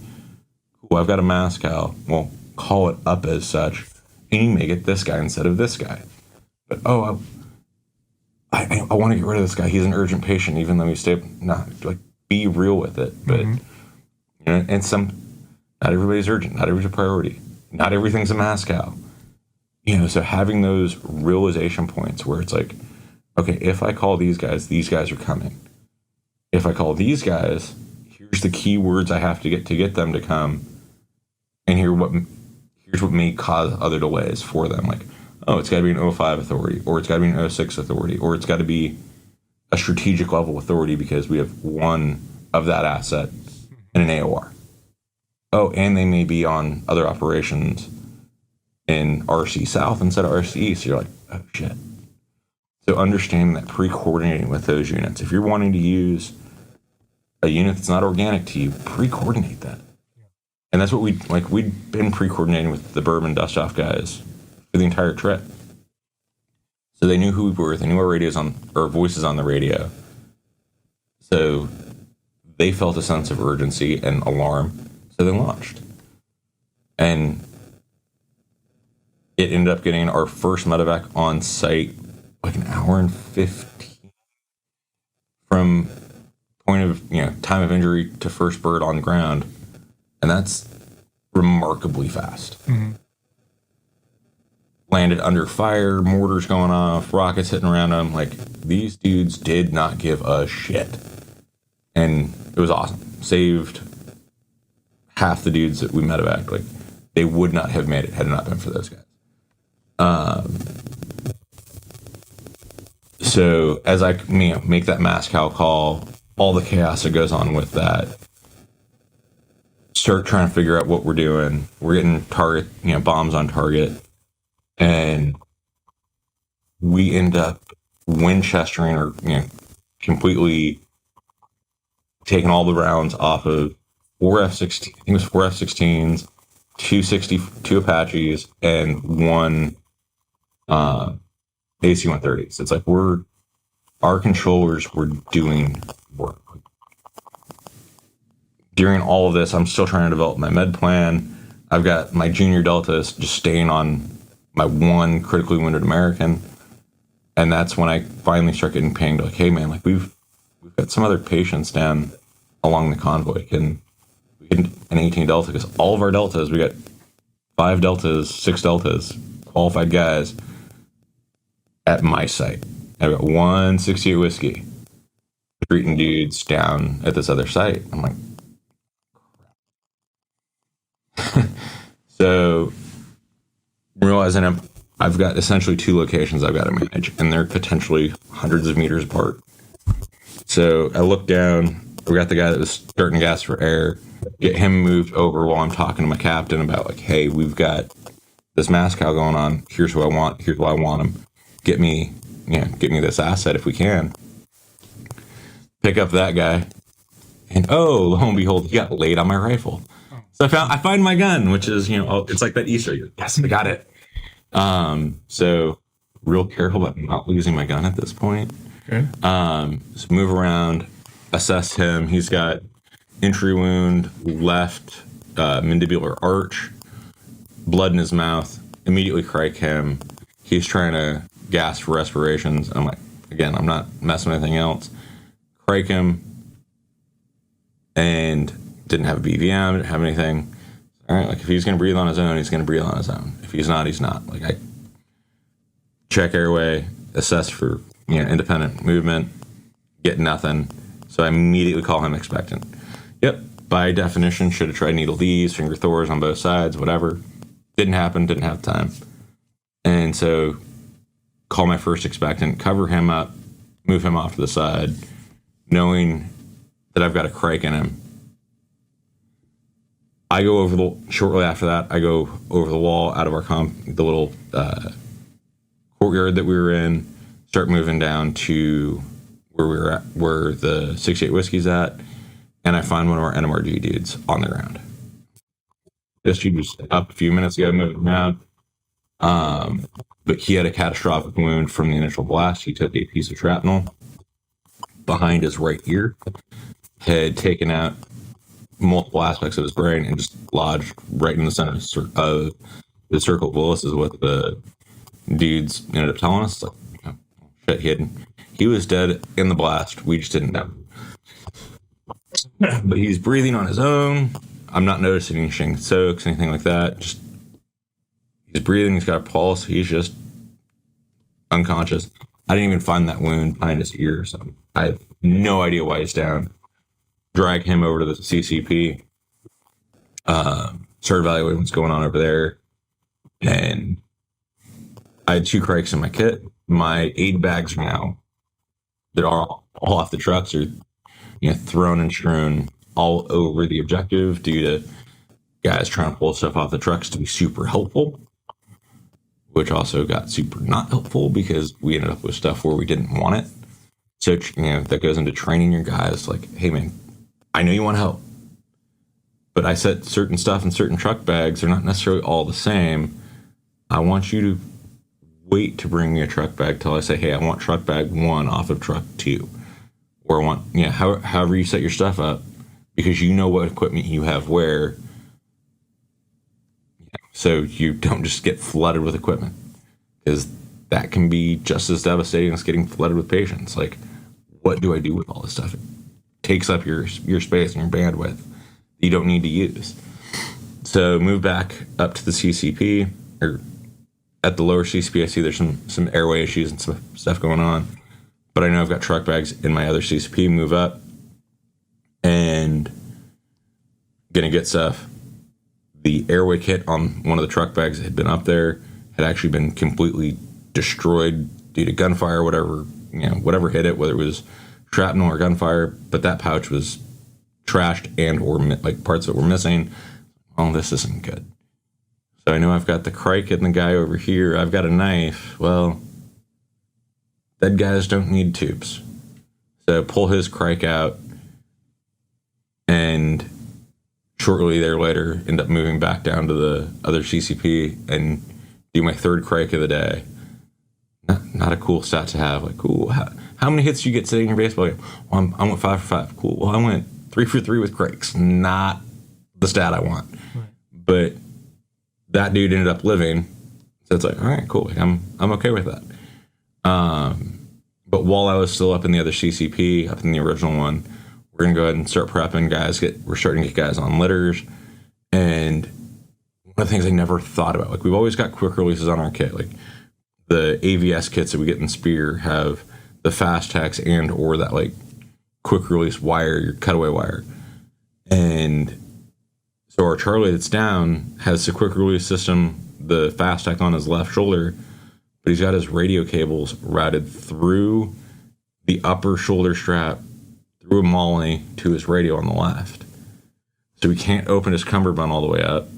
cool, I've got a MASCAL. Well, call it up as such, and you make it this guy instead of this guy. But I want to get rid of this guy. He's an urgent patient, even though he's be real with it. But and not everybody's urgent. Not everybody's a priority. Not everything's a MASCAL. So having those realization points where it's like, okay, if I call these guys are coming. If I call these guys, here's the key words I have to get them to come, and here's what may cause other delays for them. Like, oh, it's got to be an 05 authority, or it's got to be an 06 authority, or it's got to be a strategic level authority because we have one of that asset in an AOR. Oh, and they may be on other operations in RC South instead of RC East. So you're like, oh, shit. So understanding that, pre-coordinating with those units. If you're wanting to use a unit that's not organic to you, pre-coordinate that. And that's what we'd been pre-coordinating with the Bourbon Dustoff guys for the entire trip. So they knew who we were. They knew our voices on the radio. So they felt a sense of urgency and alarm. So they launched. And it ended up getting our first medevac on site like an hour and 15 from point of time of injury to first bird on ground, and that's remarkably fast. Landed under fire, mortars going off, rockets hitting around them. Like, these dudes did not give a shit. And it was awesome. Saved half the dudes that we medevac. Like, they would not have made it had it not been for those guys. So as I make that MASCAL call, all the chaos that goes on with that, start trying to figure out what we're doing. We're getting target, bombs on target, and we end up Winchestering or completely taking all the rounds off of 4 F-16. I think it was 4 F-16s, 2 Apaches, and 1 AC-130s. It's like our controllers were doing work. During all of this, I'm still trying to develop my med plan. I've got my junior deltas just staying on my 1 critically wounded American. And that's when I finally start getting pinged, like, hey man, like we've got some other patients down along the convoy. Can we get an 18 delta? Because all of our deltas, we got 5 deltas, 6 deltas, qualified guys at my site. I've got 168 whiskey treating dudes down at this other site. I'm like, so realizing I've got essentially 2 locations I've got to manage, and they're potentially hundreds of meters apart. So I look down, we got the guy that was starting gas for air, get him moved over while I'm talking to my captain about, like, hey, we've got this MASCAL going on. Here's who I want. Here's why I want him. Get me this asset if we can. Pick up that guy, and lo and behold, he got laid on my rifle. So I find my gun, which is, it's like that Easter egg. Yes, I got it. So real careful about not losing my gun at this point. Okay. So move around, assess him. He's got entry wound, left mandibular arch, blood in his mouth. Immediately crike him. He's trying to gas for respirations. I'm like, again, I'm not messing with anything else. Crike him, and didn't have a BVM, didn't have anything. All right, like, if he's going to breathe on his own, he's going to breathe on his own. If he's not, he's not. Like, I check airway, assess for independent movement, get nothing. So I immediately call him expectant. Yep, by definition, should have tried needle D's, finger Thors on both sides, whatever. Didn't happen, didn't have time. And so call my first expectant, cover him up, move him off to the side, knowing that I've got a crike in him. I go over shortly after that, I go over the wall out of our the little courtyard that we were in, start moving down to where we were at, where the 68 whiskey's at, and I find one of our NMRG dudes on the ground. This dude was up a few minutes ago, moving around, but he had a catastrophic wound from the initial blast. He took a piece of shrapnel behind his right ear, had taken out multiple aspects of his brain and just lodged right in the center of the circle of Willis, is what the dudes ended up telling us. Like, shit, he was dead in the blast. We just didn't know. But he's breathing on his own. I'm not noticing any shin soaks, anything like that. Just he's breathing. He's got a pulse. He's just unconscious. I didn't even find that wound behind his ear, so I have no idea why he's down. Drag him over to the CCP. Start evaluating what's going on over there. And I had 2 crikes in my kit. My aid bags now that are all off the trucks are thrown and strewn all over the objective due to guys trying to pull stuff off the trucks to be super helpful, which also got super not helpful because we ended up with stuff where we didn't want it. So that goes into training your guys, like, hey man, I know you want help, but I set certain stuff in certain truck bags. They're not necessarily all the same. I want you to wait to bring me a truck bag till I say, hey, I want truck bag 1 off of truck 2. Or I want, however you set your stuff up, because you know what equipment you have where. So you don't just get flooded with equipment, because that can be just as devastating as getting flooded with patients. Like, what do I do with all this stuff? Takes up your space and your bandwidth that you don't need to use. So move back up to the CCP, or at the lower CCP, I see there's some airway issues and some stuff going on. But I know I've got truck bags in my other CCP, move up, and gonna get stuff. The airway kit on one of the truck bags that had been up there had actually been completely destroyed due to gunfire, whatever hit it, whether it was shrapnel or gunfire, but that pouch was trashed and or like parts that were missing. Oh, this isn't good. So I know I've got the crike and the guy over here. I've got a knife. Well, dead guys don't need tubes. So pull his crike out, and shortly later end up moving back down to the other CCP and do my third crike of the day. Not a cool stat to have. Like, cool. How many hits do you get today in your baseball game? Well, I went 5 for 5. Cool. Well, I went 3 for 3 with crikes. Not the stat I want. Right. But that dude ended up living. So it's like, all right, cool. Like, I'm okay with that. But while I was still up in the other CCP, up in the original one, we're going to go ahead and start prepping guys. We're starting to get guys on litters. And one of the things I never thought about, like, we've always got quick releases on our kit. Like, the AVS kits that we get in Spear have the fast tax and or that, like, quick release wire, your cutaway wire. And so our Charlie that's down has the quick release system, the fast tack on his left shoulder, but he's got his radio cables routed through the upper shoulder strap, through a molly to his radio on the left. So we can't open his cummerbund all the way up,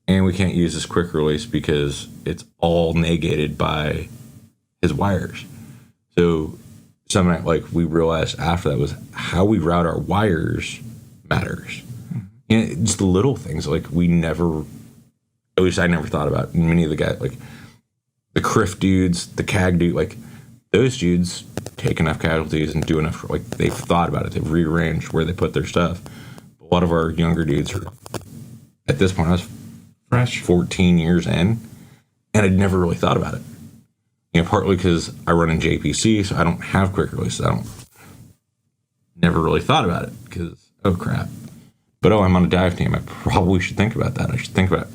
and we can't use this quick release because it's all negated by his wires. So something like we realized after that was how we route our wires matters. And just the little things like we never, at least I never thought about. Many of the guys, like the Criff dudes, the CAG dude, like those dudes take enough casualties and do enough, like they've thought about it. They've rearranged where they put their stuff. A lot of our younger dudes are, at this point, I was fresh 14 years in, and I'd never really thought about it. You know, partly because I run in JPC, so I don't have quick releases. Never really thought about it because, oh crap. But I'm on a dive team. I probably should think about that. I should think about,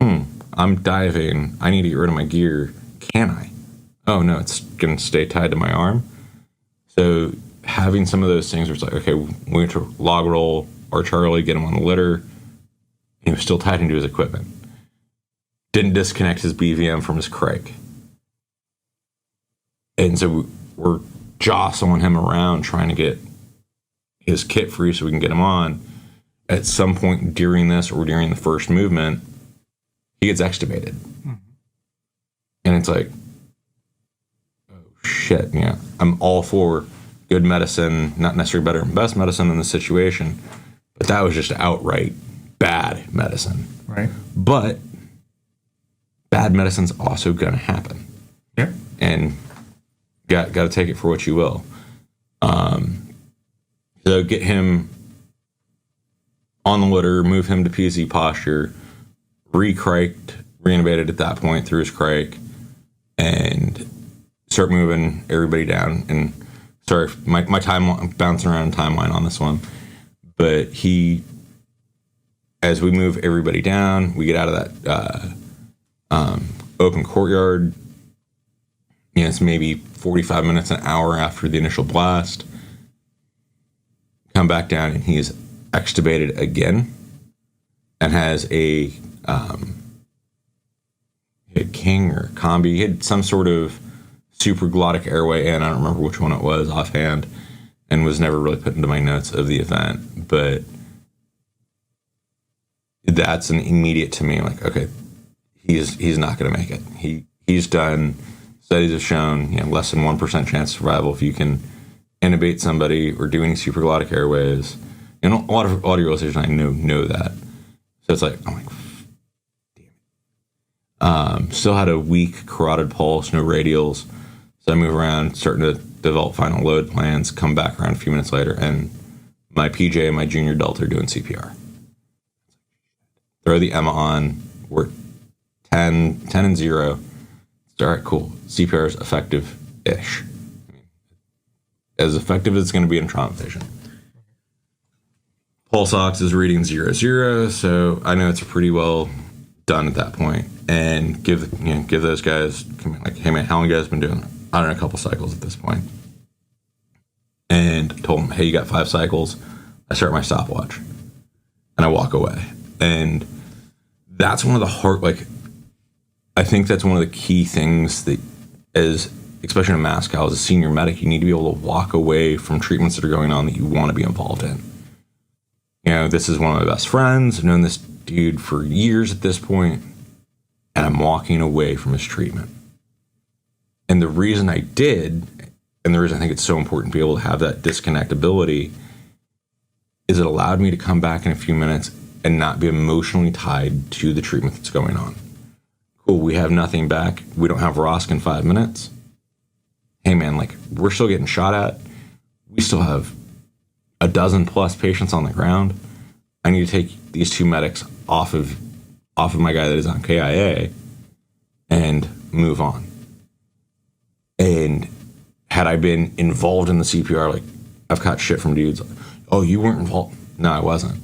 I'm diving. I need to get rid of my gear. Can I? Oh no, it's going to stay tied to my arm. So having some of those things where it's like, okay, we went to log roll our Charlie, get him on the litter. He was still tied into his equipment. Didn't disconnect his BVM from his crike. And so we're jostling him around trying to get his kit free so we can get him on. At some point during this or during the first movement, he gets extubated. Mm-hmm. And it's like, oh shit, yeah. I'm all for good medicine, not necessarily better and best medicine in the situation, but that was just outright bad medicine. Right. But bad medicine's also going to happen. Yeah. And got to take it for what you will. So get him on the litter, move him to PZ posture, re-criked, reintubated at that point through his crike, and start moving everybody down. And sorry, my time, I'm bouncing around timeline on this one, but as we move everybody down, we get out of that open courtyard. You know, it's maybe 45 minutes, an hour after the initial blast. Come back down, and he is extubated again, and has a King or Combi. He had some sort of supraglottic airway in. I don't remember which one it was offhand, and was never really put into my notes of the event. But that's an immediate to me, like, okay, he's not going to make it. He's done. Studies have shown, less than 1% chance of survival if you can intubate somebody or do any supraglottic airways. And a lot of realizers I know that. So it's like, I'm like, damn it. Still had a weak carotid pulse, no radials. So I move around, starting to develop final load plans, come back around a few minutes later, and my PJ and my junior Delta are doing CPR. Throw the Emma on. We're 10 and 0. All right, cool. CPR is effective-ish. As effective as it's going to be in trauma patient. Pulse ox is reading 0, so I know it's pretty well done at that point. And give those guys, like, hey man, how long you guys been doing? I don't know, a couple cycles at this point. And told them, hey, you got 5 cycles. I start my stopwatch and I walk away. And that's one of the I think that's one of the key things that, especially in MASCAL, as a senior medic, you need to be able to walk away from treatments that are going on that you want to be involved in. This is one of my best friends. I've known this dude for years at this point, and I'm walking away from his treatment. And the reason I did, and the reason I think it's so important to be able to have that disconnectability, is it allowed me to come back in a few minutes and not be emotionally tied to the treatment that's going on. Cool, we have nothing back. We don't have ROSC in 5 minutes. Hey man, like, we're still getting shot at. We still have a dozen plus patients on the ground. I need to take these 2 medics off of my guy that is on KIA and move on. And had I been involved in the CPR, like, I've caught shit from dudes, oh, you weren't involved. No, I wasn't.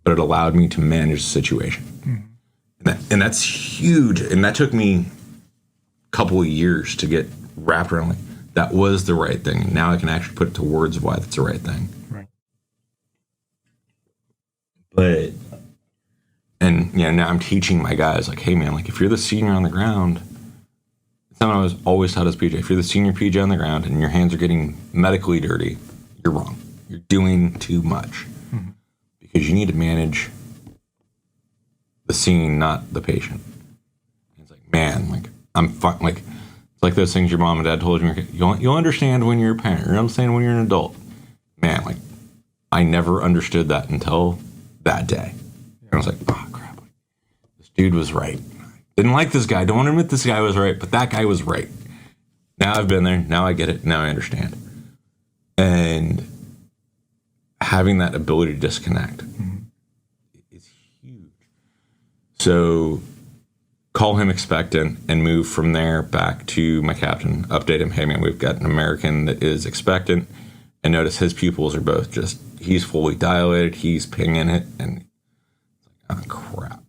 But it allowed me to manage the situation. Mm-hmm. And that's huge. And that took me a couple of years to get wrapped around, like, that was the right thing. Now I can actually put it to words of why that's the right thing. Right. But, and now I'm teaching my guys, like, hey man, like, if you're the senior on the ground, it's not what I was always taught as PJ. If you're the senior PJ on the ground and your hands are getting medically dirty, you're wrong. You're doing too much. Mm-hmm. Because you need to manage the scene, not the patient. And it's like, man, like, I'm fine. Like, it's like those things your mom and dad told you. You'll understand when you're a parent. You'll understand when you're an adult. Man, like, I never understood that until that day. And I was like, oh, crap. This dude was right. Didn't like this guy. Don't want to admit this guy was right, but that guy was right. Now I've been there. Now I get it. Now I understand. And having that ability to disconnect is huge. So call him expectant and move from there back to my captain. Update him, hey man, we've got an American that is expectant, and notice his pupils are both just, he's fully dilated, he's pinging it, and oh crap.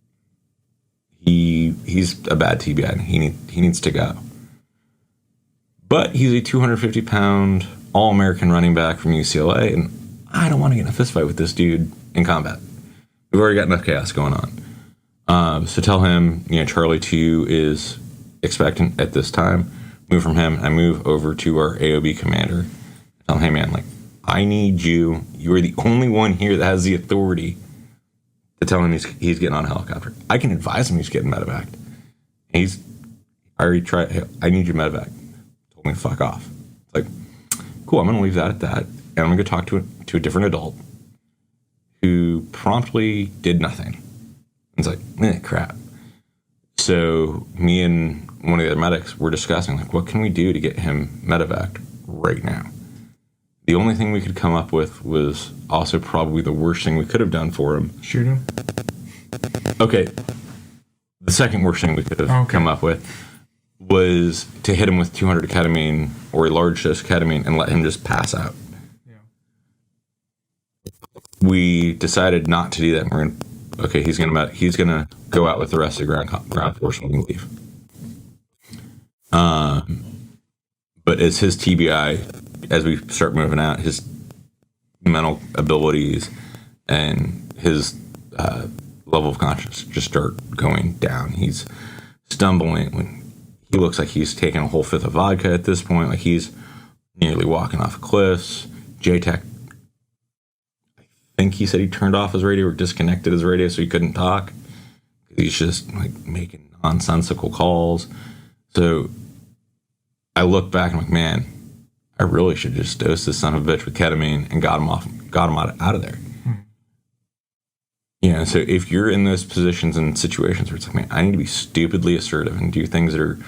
He's a bad TBI and he needs to go. But he's a 250-pound All-American running back from UCLA, and I don't want to get in a fist fight with this dude in combat. We've already got enough chaos going on. So tell him, Charlie 2 is expectant at this time. Move from him. I move over to our AOB commander. Tell him, hey man, like, I need you. You are the only one here that has the authority to tell him he's getting on a helicopter. I can advise him he's getting medevaced. I already tried. Hey, I need you medevac. Told me to fuck off. It's like, cool. I'm going to leave that at that, and I'm going to go talk to a different adult who promptly did nothing. It's like, crap. So me and one of the other medics were discussing, like, what can we do to get him medevaced right now? The only thing we could come up with was also probably the worst thing we could have done for him. Shoot him? Okay. The second worst thing we could have come up with was to hit him with 200 ketamine or a large dose of ketamine and let him just pass out. Yeah. We decided not to do that. We're gonna, he's gonna go out with the rest of the ground force and leave. But as his TBI, as we start moving out, his mental abilities and his level of consciousness just start going down. He's stumbling. When he looks like he's taking a whole fifth of vodka at this point, like he's nearly walking off cliffs. JTAC, I think he said he turned off his radio or disconnected his radio so he couldn't talk. He's just like making nonsensical calls. So I look back and I'm like, man, I really should just dose this son of a bitch with ketamine and got him out of there. So if you're in those positions and situations where it's like, man, I need to be stupidly assertive and do things that are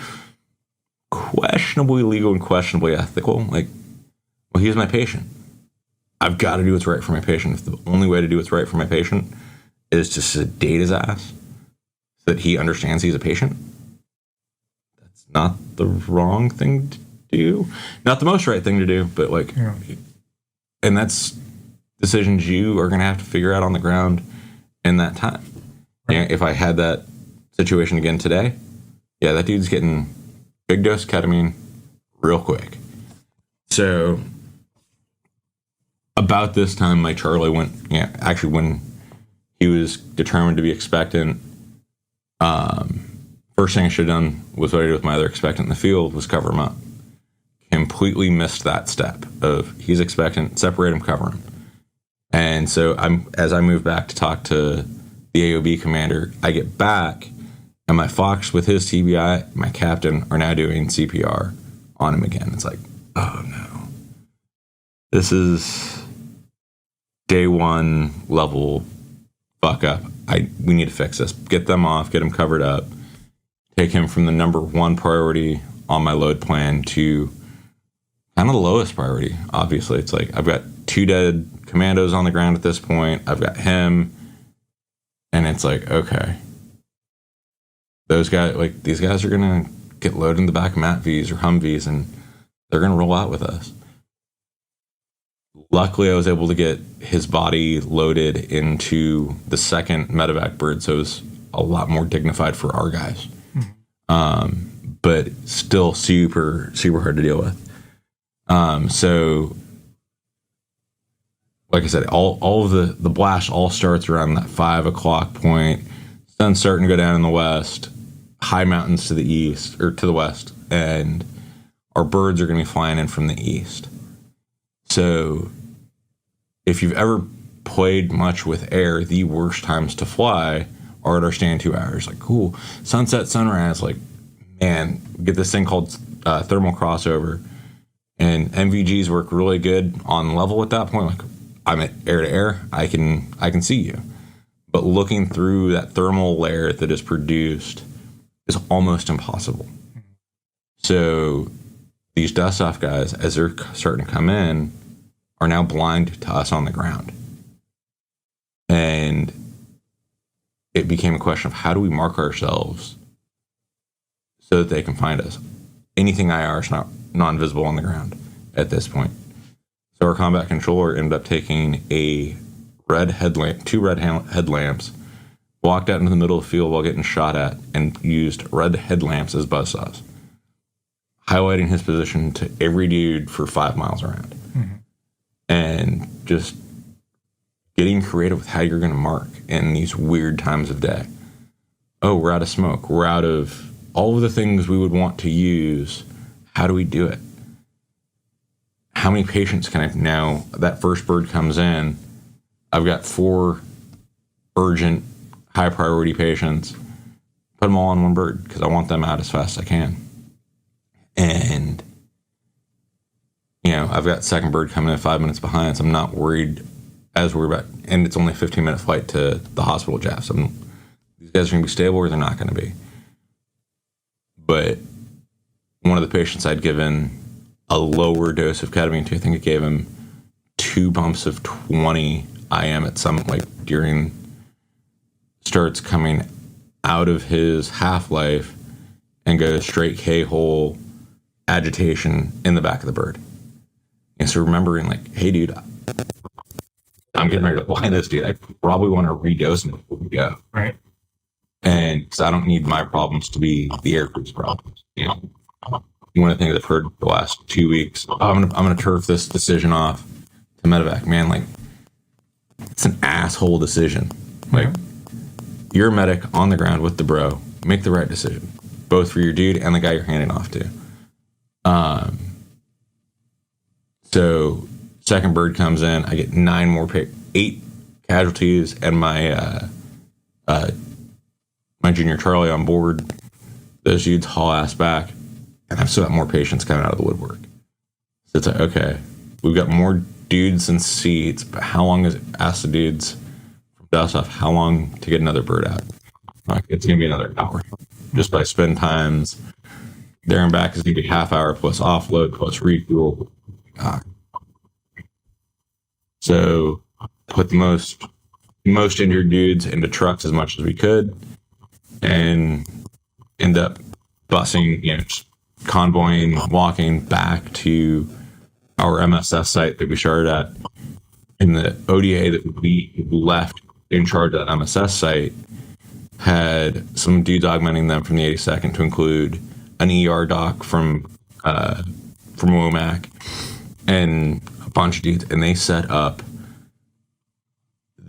questionably legal and questionably ethical, like, well, he's my patient. I've got to do what's right for my patient. If the only way to do what's right for my patient is to sedate his ass so that he understands he's a patient, that's not the wrong thing to do. Not the most right thing to do, but like, and that's decisions you are going to have to figure out on the ground in that time. You know, if I had that situation again today, yeah, that dude's getting big dose ketamine real quick. So about this time, my Charlie went, actually when he was determined to be expectant, first thing I should have done was what I did with my other expectant in the field was cover him up. Completely missed that step of he's expectant, separate him, cover him. And so as I move back to talk to the AOB commander, I get back and my Fox with his TBI, my captain are now doing CPR on him again. It's like, oh no, this is day one level fuck up. We need to fix this. Get them off, get him covered up, take him from the number one priority on my load plan to kind of the lowest priority. Obviously, it's like I've got 2 dead commandos on the ground at this point. I've got him, and it's like, okay, those guys, like these guys are gonna get loaded in the back of MATVs or Humvees, and they're gonna roll out with us. Luckily, I was able to get his body loaded into the second medevac bird, so it was a lot more dignified for our guys. But still super, super hard to deal with. So, like I said, all of the blast all starts around that 5 o'clock point. Sun's starting to go down in the west, high mountains to the east, or to the west, and our birds are going to be flying in from the east. So if you've ever played much with air, the worst times to fly are at our stand 2 hours. Like, cool, sunset, sunrise, like, man, get this thing called thermal crossover. And MVGs work really good on level at that point. Like, I'm at air to air, I can see you. But looking through that thermal layer that is produced is almost impossible. So these dust-off guys, as they're starting to come in, are now blind to us on the ground. And it became a question of how do we mark ourselves so that they can find us. Anything IR is not non-visible on the ground at this point. So our combat controller ended up taking a red headlamp, 2 red headlamps, walked out into the middle of the field while getting shot at, and used red headlamps as buzzsaws, highlighting his position to every dude for 5 miles around. And just getting creative with how you're going to mark in these weird times of day. Oh, we're out of smoke. We're out of all of the things we would want to use. How do we do it? How many patients can I now, that first bird comes in, I've got 4 urgent, high priority patients, put them all on one bird because I want them out as fast as I can. And, you know, I've got second bird coming in 5 minutes behind, so I'm not worried about, and it's only a 15-minute flight to the hospital, Jeff. So these guys are going to be stable or they're not going to be. But one of the patients I'd given a lower dose of ketamine to, I think it gave him 2 bumps of 20 IM at some, like during, starts coming out of his half-life and goes straight K-hole agitation in the back of the bird. And so remembering, like, hey, dude, I'm getting ready to fly this dude. I probably want to redose him before we go. Right. And because I don't need my problems to be the aircrew's problems. You know, one of the things I've heard the last 2 weeks, I'm gonna turf this decision off to medevac. Man, like, it's an asshole decision. Like, you're a medic on the ground with the bro. Make the right decision, both for your dude and the guy you're handing off to. So second bird comes in, I get 8 casualties, and my my junior Charlie on board. Those dudes haul ass back, and I've still got more patients coming out of the woodwork. So it's like, okay, we've got more dudes than seats, but how long is it? Ask the dudes from dust off how long to get another bird out. Like, it's gonna be another hour just by spend times. There and back is gonna be half hour plus offload plus refuel. So put the most injured dudes into trucks as much as we could, and end up busing, just convoying, walking back to our MSF site that we started at. And the ODA that we left in charge of that MSS site had some dudes augmenting them from the 82nd to include an ER doc from WOMAC and a bunch of dudes, and they set up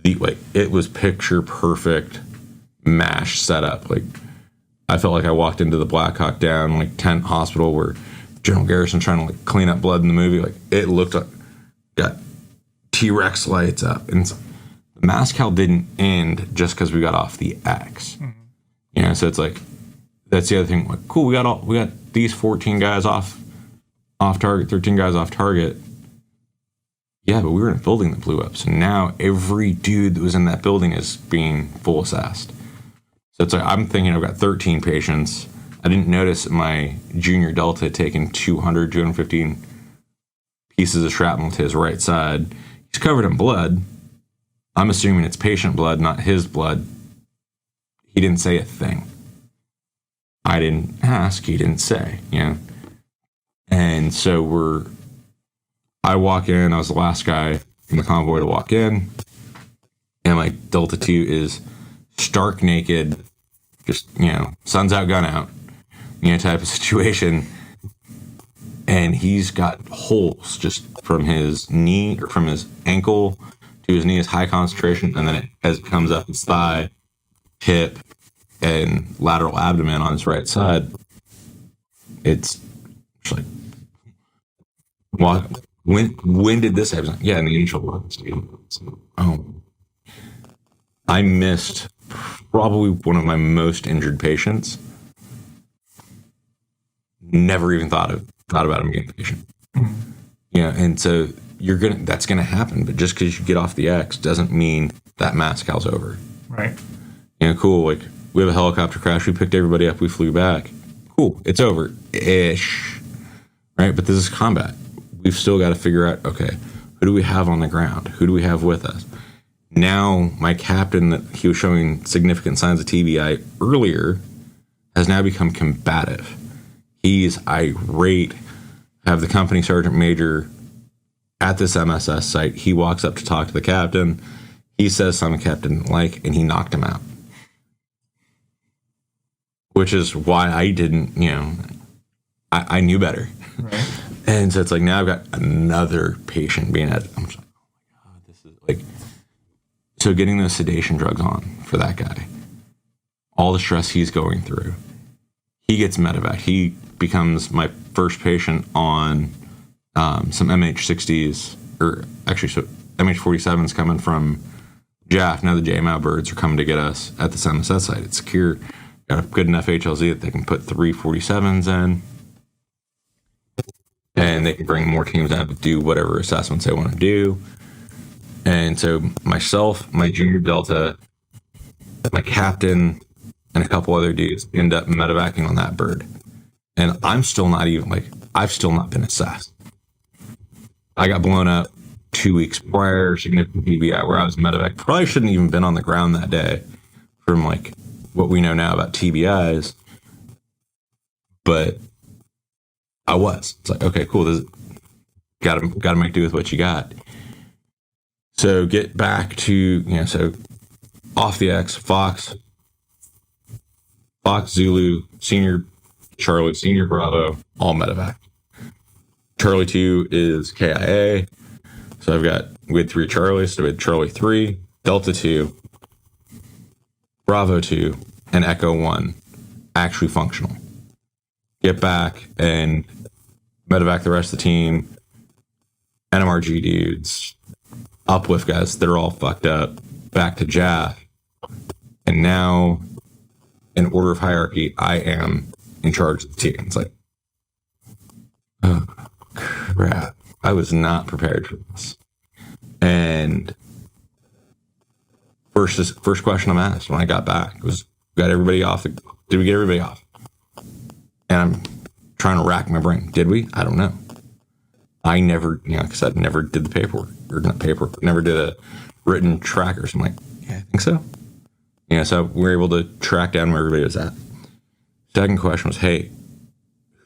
it was picture perfect MASH setup. Like, I felt like I walked into the Black Hawk Down tent hospital where General Garrison trying to clean up blood in the movie. Like, it looked like got T-Rex lights up, and the MASCAL didn't end just because we got off the X. Mm-hmm. So it's that's the other thing. Like, cool, we got these 14 guys off target, 13 guys off target. Yeah, but we were in a building that blew up. So now every dude that was in that building is being full assessed. So it's I'm thinking I've got 13 patients. I didn't notice my junior Delta had taken 215 pieces of shrapnel to his right side. He's covered in blood. I'm assuming it's patient blood, not his blood. He didn't say a thing. I didn't ask. He didn't say, And so I walk in. I was the last guy in the convoy to walk in. And my Delta 2 is stark naked, just, sun's out, gun out, type of situation. And he's got holes just from his knee or from his ankle to his knee is high concentration. And then as it comes up his thigh, hip, and lateral abdomen on his right side, it's just when did this happen? Yeah, in the initial ones, dude. I missed probably one of my most injured patients. Never even thought about him being a patient. And so that's gonna happen. But just because you get off the X doesn't mean that MASCAL's over. Right. Cool. We have a helicopter crash. We picked everybody up. We flew back. Cool. It's over ish. Right. But this is combat. We've still got to figure out, okay, who do we have on the ground? Who do we have with us? Now, my captain that he was showing significant signs of TBI earlier has now become combative. He's irate. Have the company sergeant major at this MSS site. He walks up to talk to the captain. He says something the captain didn't like, and he knocked him out. Which is why I didn't, I knew better. Right. And so it's now I've got another patient being at, I'm just oh my God, this is so getting those sedation drugs on for that guy, all the stress he's going through, he gets medevac. He becomes my first patient on some MH60s, or actually, so MH47s coming from JAF. Now the JMAL birds are coming to get us at this MSS site. It's secure. Got a good enough HLZ that they can put 347s in. And they can bring more teams in to do whatever assessments they want to do. And so myself, my junior Delta, my captain, and a couple other dudes end up medevacing on that bird. And I'm still not even, I've still not been assessed. I got blown up 2 weeks prior, significant PBI, where I was medevac. Probably shouldn't even been on the ground that day from what we know now about TBIs. But I was. It's okay, cool. This gotta make do with what you got. So get back to so off the X, Fox Zulu, Senior Charlie, Senior Bravo, all medevac. Charlie 2 is KIA. So we had 3 Charlies. So we had Charlie 3, Delta 2, Bravo 2, and Echo 1 actually functional. Get back and medevac the rest of the team, NMRG dudes, uplift guys, they're all fucked up, back to JAF. And now, in order of hierarchy, I am in charge of the team. It's oh, crap. I was not prepared for this. And first question I'm asked when I got back was, did we get everybody off? And I'm trying to rack my brain. Did we? I don't know. I never, because I never did the paperwork, or not paperwork, never did a written tracker. So I'm yeah, I think so. So we were able to track down where everybody was at. Second question was, hey,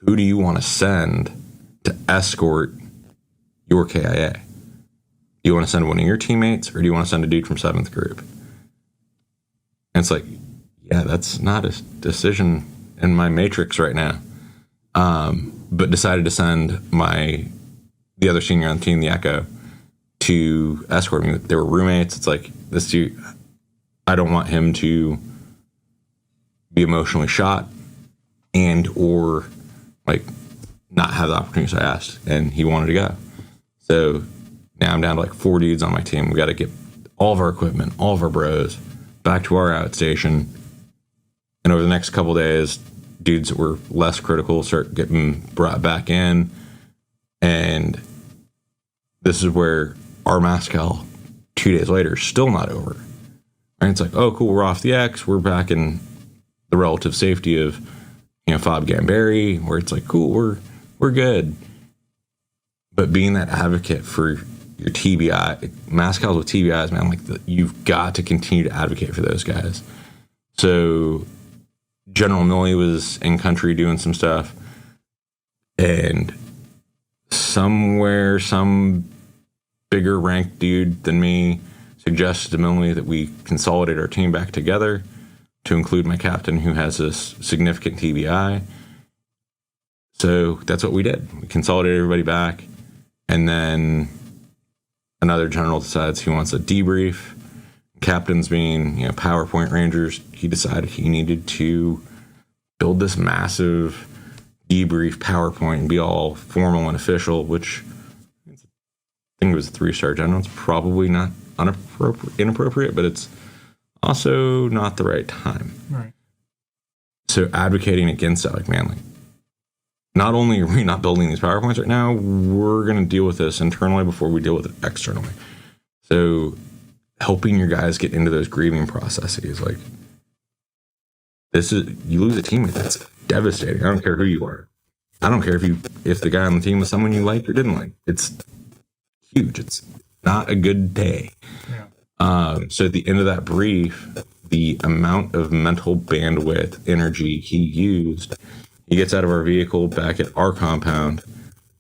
who do you want to send to escort your KIA? Do you want to send one of your teammates, or do you want to send a dude from 7th group? And it's like, yeah, that's not a decision in my matrix right now. But decided to send the other senior on the team, the Echo, to escort me. They were roommates. It's like, this dude, I don't want him to be emotionally shot and or like not have the opportunity. So I asked, and he wanted to go. So now I'm down to like 4 dudes on my team. We got to get all of our equipment, all of our bros back to our outstation. And over the next couple days, dudes that were less critical start getting brought back in. And this is where our MASCAL 2 days later is still not over. And it's like, oh, cool, we're off the X. We're back in the relative safety of, Fob Gambari, where it's like, cool, we're good. But being that advocate for your TBI, MASCALs with TBIs, man, like you've got to continue to advocate for those guys. So General Milley was in country doing some stuff, and somewhere some bigger ranked dude than me suggested to Milley that we consolidate our team back together to include my captain, who has a significant TBI. So that's what we did. We consolidated everybody back, and then another general decides he wants a debrief. Captains being, PowerPoint Rangers, he decided he needed to build this massive debrief PowerPoint and be all formal and official, which I think it was a 3-star general. It's probably not inappropriate, but it's also not the right time. Right. So advocating against that, like, man, like, not only are we not building these PowerPoints right now, we're going to deal with this internally before we deal with it externally. So helping your guys get into those grieving processes, like, you lose a teammate, that's devastating. I don't care who you are. I don't care if the guy on the team was someone you liked or didn't like. It's huge. It's not a good day. Yeah. So at the end of that brief, the amount of mental bandwidth, energy he used, he gets out of our vehicle back at our compound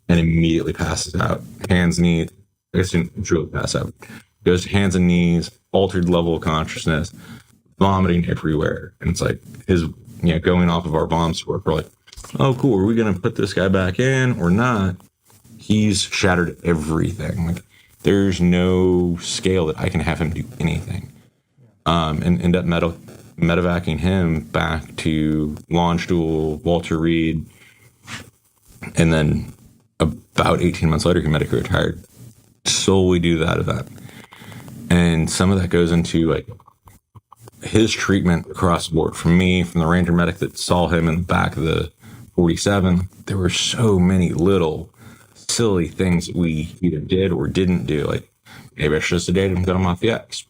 and immediately passes out. Hands, knees. I guess he didn't truly pass out. Goes to hands and knees, altered level of consciousness, vomiting everywhere. And it's like his, going off of our bomb score. We're like, oh, cool. Are we going to put this guy back in or not? He's shattered everything. Like, there's no scale that I can have him do anything. And end up medevacing him back to Launch Duel, Walter Reed. And then about 18 months later, he medically retired solely due to that event. And some of that goes into like his treatment across the board. From me, from the Ranger medic that saw him in the back of the 47, there were so many little silly things that we either did or didn't do. Like, maybe I should have sedated him, got him off the X.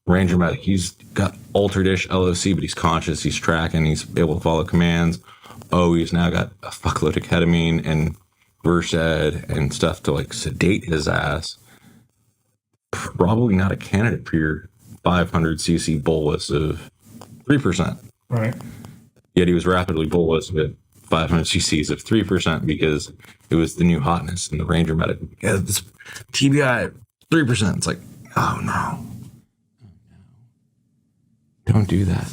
Ranger medic, he's got altered-ish LOC, but he's conscious, he's tracking, he's able to follow commands. Oh, he's now got a fuckload of ketamine and Versed and stuff to like sedate his ass. Probably not a candidate for your 500cc bolus of 3%. Right. Yet he was rapidly bolus with 500 cc's of 3% because it was the new hotness in the Ranger medic. Yeah, this TBI 3%. It's like, oh no. Don't do that.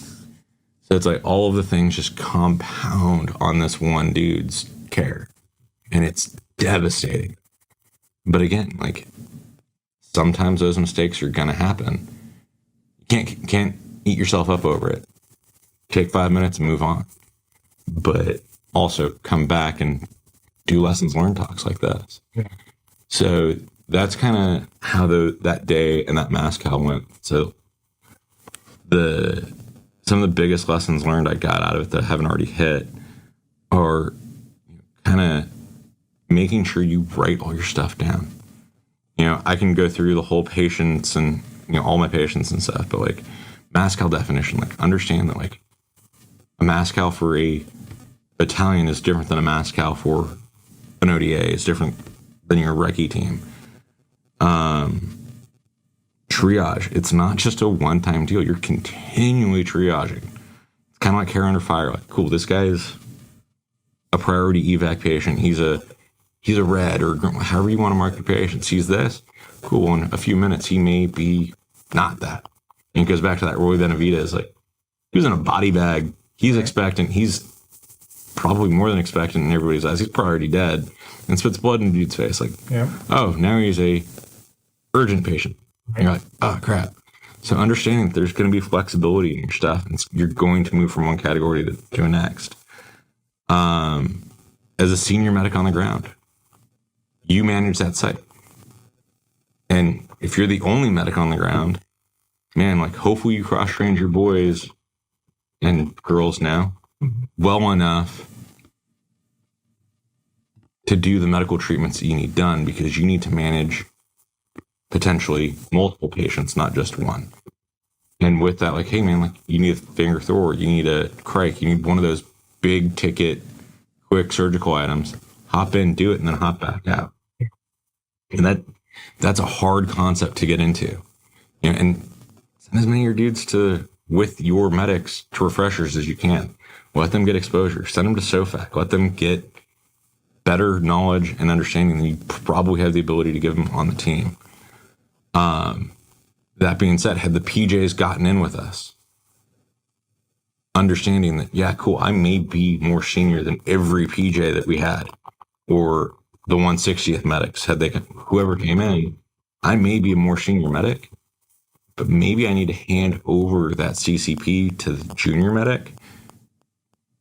So it's like all of the things just compound on this one dude's care. And it's devastating. But again, like, sometimes those mistakes are going to happen. You can't eat yourself up over it. Take 5 minutes and move on. But also come back and do lessons learned talks like this. Yeah. So that's kind of how that day and that MASCAL went. So some of the biggest lessons learned I got out of it that I haven't already hit are kind of making sure you write all your stuff down. I can go through the whole patients and, all my patients and stuff, but like MASCAL definition, like understand that like a MASCAL for a battalion is different than a MASCAL for an ODA, is different than your recce team. Triage, it's not just a one-time deal. You're continually triaging. It's kind of like hair under fire. Like, cool, this guy is a priority evac patient. He's a he's a red, or however you want to mark your patient, sees this. Cool. In a few minutes, he may be not that. And it goes back to that Roy Benavidez, like, he was in a body bag. He's expectant. He's probably more than expectant in everybody's eyes. He's probably already dead, and spits blood in the dude's face. Like, oh, now he's a urgent patient. And you're like, oh, crap. So understanding that there's going to be flexibility in your stuff, and you're going to move from one category to the next. As a senior medic on the ground, you manage that site. And if you're the only medic on the ground, man, like, hopefully you cross-train your boys and girls now well enough to do the medical treatments that you need done, because you need to manage potentially multiple patients, not just one. And with that, like, hey man, like, you need a finger Thor, you need a crike, you need one of those big ticket, quick surgical items. Hop in, do it, and then hop back out. And that's a hard concept to get into. You know, and send as many of your dudes with your medics to refreshers as you can. Let them get exposure. Send them to SOFAC. Let them get better knowledge and understanding than you probably have the ability to give them on the team. That being said, had the PJs gotten in with us, understanding that, yeah, cool, I may be more senior than every PJ that we had, or the 160th medics, whoever came in, I may be a more senior medic, but maybe I need to hand over that CCP to the junior medic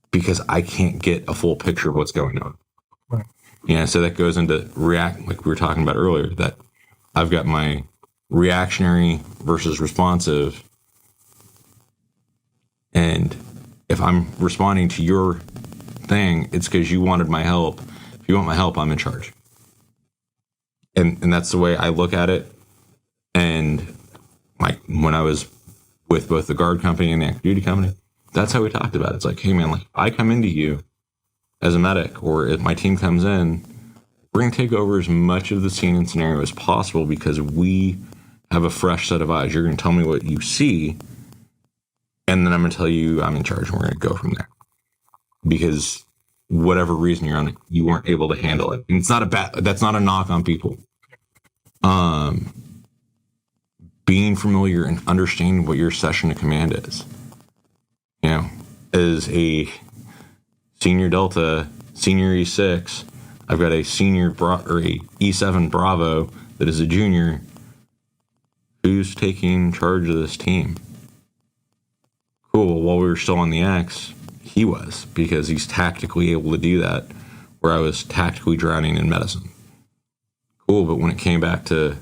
because I can't get a full picture of what's going on. Right. Yeah, so that goes into like we were talking about earlier, that I've got my reactionary versus responsive. And if I'm responding to your thing, it's because you wanted my help. If you want my help, I'm in charge. And that's the way I look at it. And when I was with both the guard company and the active duty company, that's how we talked about it. It's like, hey man, like, I come into you as a medic, or if my team comes in, we're going to take over as much of the scene and scenario as possible, because we have a fresh set of eyes. You're going to tell me what you see, and then I'm going to tell you I'm in charge, and we're going to go from there. Because whatever reason you're on, you weren't able to handle it. And that's not a knock on people. Being familiar and understanding what your session of command is. You know, as a senior Delta, senior E6, I've got a senior or a E7 Bravo that is a junior. Who's taking charge of this team? Cool. While we were still on the X, he was, because he's tactically able to do that, where I was tactically drowning in medicine. Cool. But when it came back to,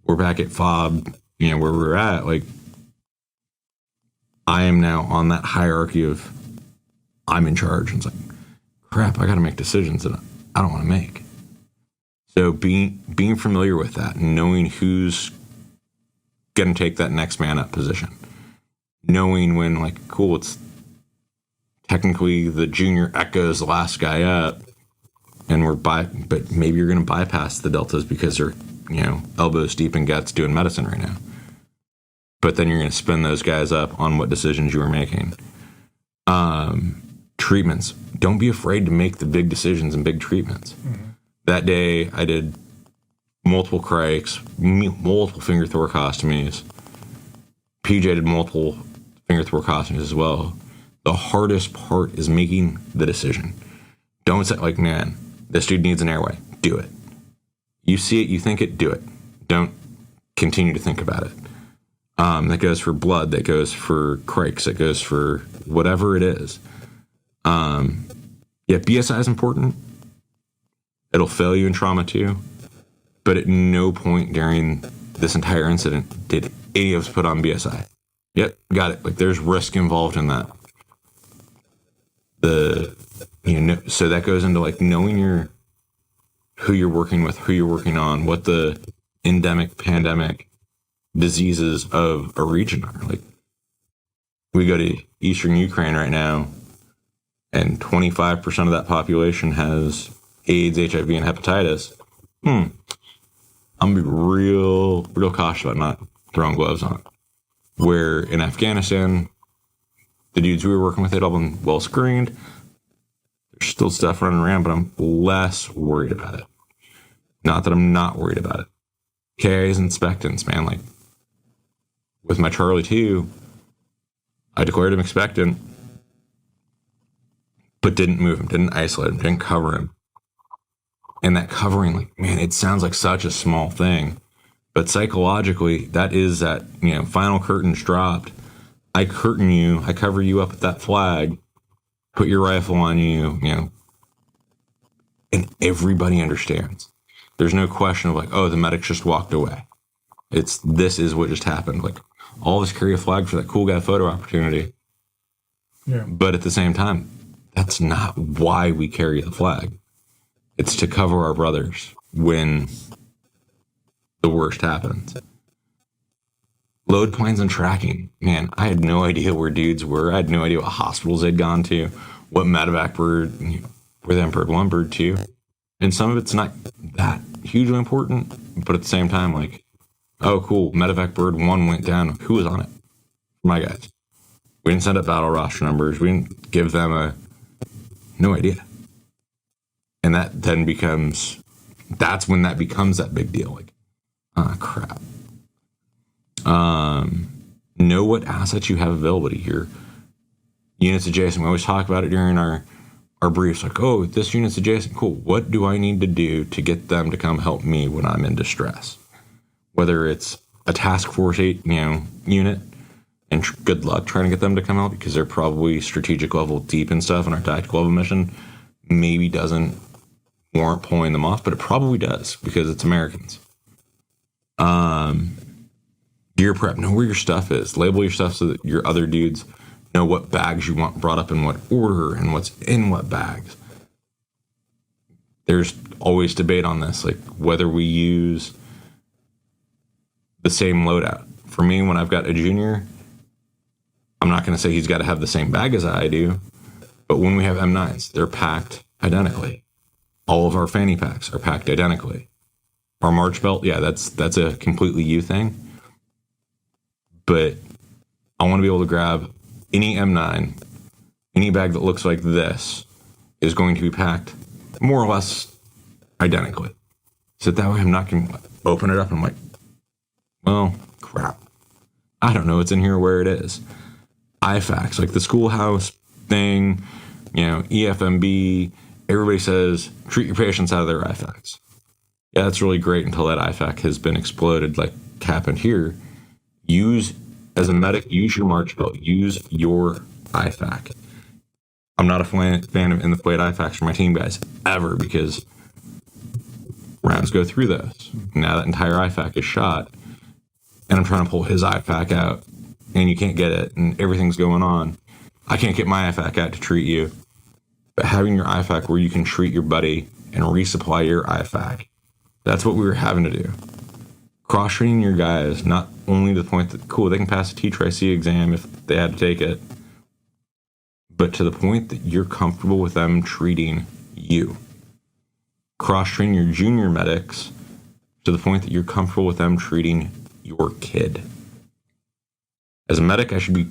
we're back at FOB, you know, where we were at, like, I am now on that hierarchy of I'm in charge. And it's like, crap, I got to make decisions that I don't want to make. So being familiar with that, and knowing who's going to take that next man up position, knowing when, like, cool, it's technically the junior Echo's the last guy up, and but maybe you're going to bypass the Deltas because they're, you know, elbows deep in guts doing medicine right now. But then you're going to spin those guys up on what decisions you were making. Treatments. Don't be afraid to make the big decisions and big treatments. Mm-hmm. That day, I did multiple crikes, multiple finger thoracostomies. PJ did multiple finger thoracostomies as well. The hardest part is making the decision. Don't say, like, man, this dude needs an airway. Do it. You see it, you think it, do it. Don't continue to think about it. That goes for blood, that goes for crikes, that goes for whatever it is. Yeah, BSI is important. It'll fail you in trauma too. But at no point during this entire incident did any of us put on BSI. Yep, got it. Like, there's risk involved in that. So that goes into, like, knowing who you're working with, who you're working on, what the endemic, pandemic diseases of a region are. Like, we go to Eastern Ukraine right now, and 25% of that population has AIDS, HIV, and hepatitis. I'm gonna be real cautious about not throwing gloves on it. Where in Afghanistan, the dudes we were working with had all been well screened. There's still stuff running around, but I'm less worried about it. Not that I'm not worried about it. KIs and expectants, man. Like with my Charlie 2, I declared him expectant, but didn't move him, didn't isolate him, didn't cover him. And that covering, like, man, it sounds like such a small thing, but psychologically, that is that, final curtain's dropped. I curtain you, I cover you up with that flag, put your rifle on you, and everybody understands. There's no question of like, oh, the medics just walked away. This is what just happened. Like, all of us carry a flag for that cool guy photo opportunity. Yeah. But at the same time, that's not why we carry the flag. It's to cover our brothers when the worst happens. Load plans and tracking. Man, I had no idea where dudes were. I had no idea what hospitals they'd gone to, what medevac where them bird one, bird two. And some of it's not that hugely important, but at the same time, like, oh, cool, medevac bird one went down. Who was on it? My guys. We didn't send up battle roster numbers. We didn't give them no idea. And that then that's when that becomes that big deal. Like, crap. Know what assets you have available here. Units adjacent. We always talk about it during our briefs. Like, oh, this unit's adjacent. Cool. What do I need to do to get them to come help me when I'm in distress? Whether it's a task force unit, and good luck trying to get them to come out because they're probably strategic level deep and stuff, and our tactical level mission maybe doesn't warrant pulling them off, but it probably does because it's Americans. Gear prep, know where your stuff is. Label your stuff so that your other dudes know what bags you want brought up in what order and what's in what bags. There's always debate on this, like whether we use the same loadout. For me, when I've got a junior, I'm not going to say he's got to have the same bag as I do, but when we have M9s, they're packed identically. All of our fanny packs are packed identically. Our March belt, yeah, that's a completely you thing. But I want to be able to grab any M9, any bag that looks like this is going to be packed more or less identically. So that way I'm not going to open it up and I'm like, well, crap. I don't know what's in here where it is. IFACs, like the schoolhouse thing, EFMB, everybody says, treat your patients out of their IFACs. Yeah, that's really great until that IFAC has been exploded like happened here. As a medic, use your March belt, use your IFAC. I'm not a fan of in-the-plate IFACs for my team guys, ever, because rounds go through those. Now that entire IFAC is shot, and I'm trying to pull his IFAC out, and you can't get it, and everything's going on. I can't get my IFAC out to treat you. But having your IFAC where you can treat your buddy and resupply your IFAC, that's what we were having to do. Cross-training your guys, not only to the point that, cool, they can pass a TTRIC exam if they had to take it, but to the point that you're comfortable with them treating you. Cross-train your junior medics to the point that you're comfortable with them treating your kid. As a medic, I should be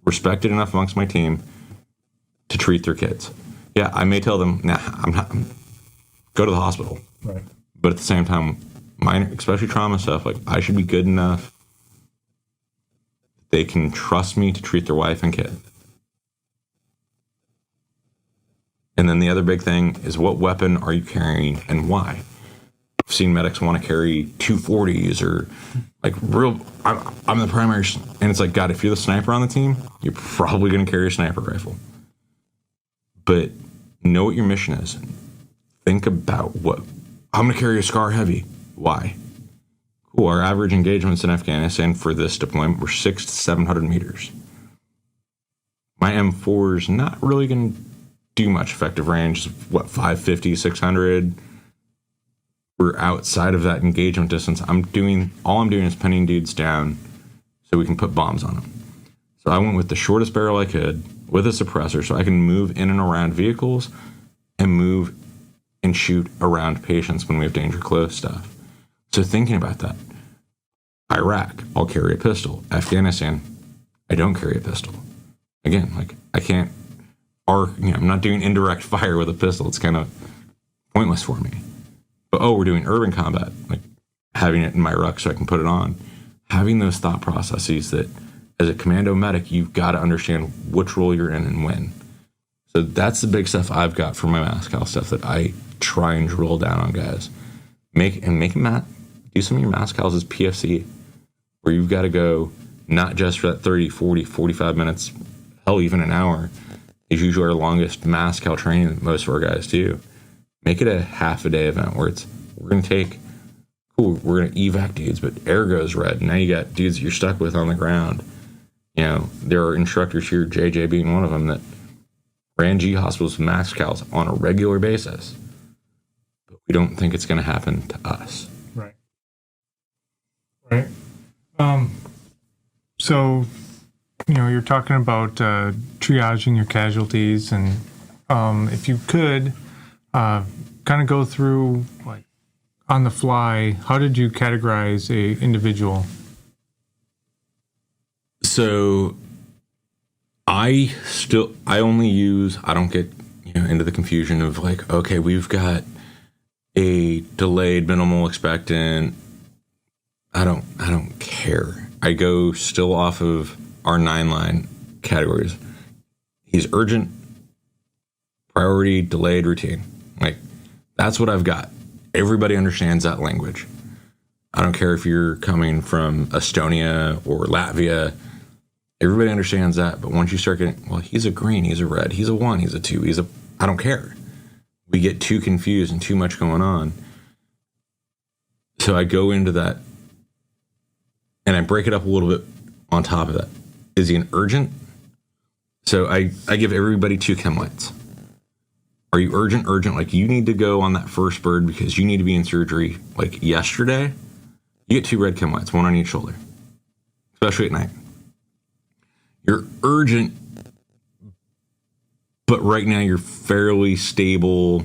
respected enough amongst my team to treat their kids. Yeah, I may tell them, nah, I'm not, go to the hospital. Right. But at the same time, minor, especially trauma stuff, like I should be good enough they can trust me to treat their wife and kid. And then the other big thing is, what weapon are you carrying and why? I've seen medics want to carry 240s or like real, I'm the primary, and it's like, God, if you're the sniper on the team, you're probably going to carry a sniper rifle. But know what your mission is. Think about I'm going to carry a SCAR heavy. Why? Cool. Our average engagements in Afghanistan for this deployment were 600 to 700 meters. My M4 is not really going to do much effective range. 550, 600. We're outside of that engagement distance. All I'm doing is pinning dudes down so we can put bombs on them. So I went with the shortest barrel I could with a suppressor so I can move in and around vehicles and move and shoot around patients when we have danger close stuff. So thinking about that, Iraq, I'll carry a pistol. Afghanistan, I don't carry a pistol. Again, like I can't I'm not doing indirect fire with a pistol. It's kind of pointless for me. But we're doing urban combat, like having it in my ruck so I can put it on. Having those thought processes that as a commando medic, you've got to understand which role you're in and when. So that's the big stuff I've got for my MASCAL stuff that I try and drill down on guys. Make them do some of your MASCALs as PFC, where you've got to go not just for that 30, 40, 45 minutes, hell, even an hour is usually our longest MASCAL training that most of our guys do. Make it a half a day event where we're going to evac dudes, but air goes red. Now you got dudes that you're stuck with on the ground. There are instructors here, JJ being one of them, that ran G hospitals with MASCALs on a regular basis. But we don't think it's going to happen to us. Right. So, you're talking about triaging your casualties, and if you could kind of go through, like, on the fly, how did you categorize a individual? So I don't get into the confusion of like, okay, we've got a delayed minimal expectant. I don't care. I go still off of our 9-line categories. He's urgent, priority, delayed, routine. Like, that's what I've got. Everybody understands that language. I don't care if you're coming from Estonia or Latvia. Everybody understands that. But once you start getting, well, he's a green, he's a red, he's a 1, he's a 2, I don't care. We get too confused and too much going on. So I go into that and I break it up a little bit on top of that. Is he an urgent? So I give everybody 2 chem lights. Are you urgent? Like, you need to go on that first bird because you need to be in surgery like yesterday. You get 2 red chem lights, 1 on each shoulder, especially at night. You're urgent, but right now you're fairly stable.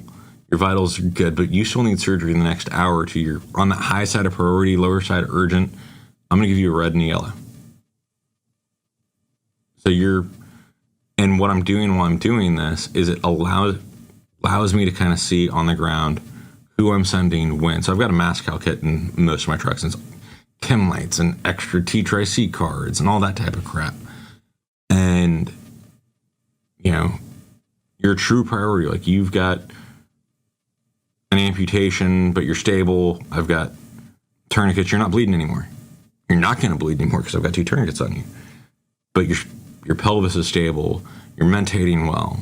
Your vitals are good, but you still need surgery in the next hour or 2. You're on that high side of priority, lower side of urgent. I'm going to give you a red and a yellow. So and what I'm doing while I'm doing this is it allows me to kind of see on the ground who I'm sending when. So I've got a MASCAL kit in most of my trucks, and chem lights and extra T-Tri-C cards and all that type of crap. And, you're a true priority. Like, you've got an amputation, but you're stable. I've got tourniquets. You're not bleeding anymore. You're not going to bleed anymore because I've got 2 tourniquets on you. But your pelvis is stable. You're mentating well.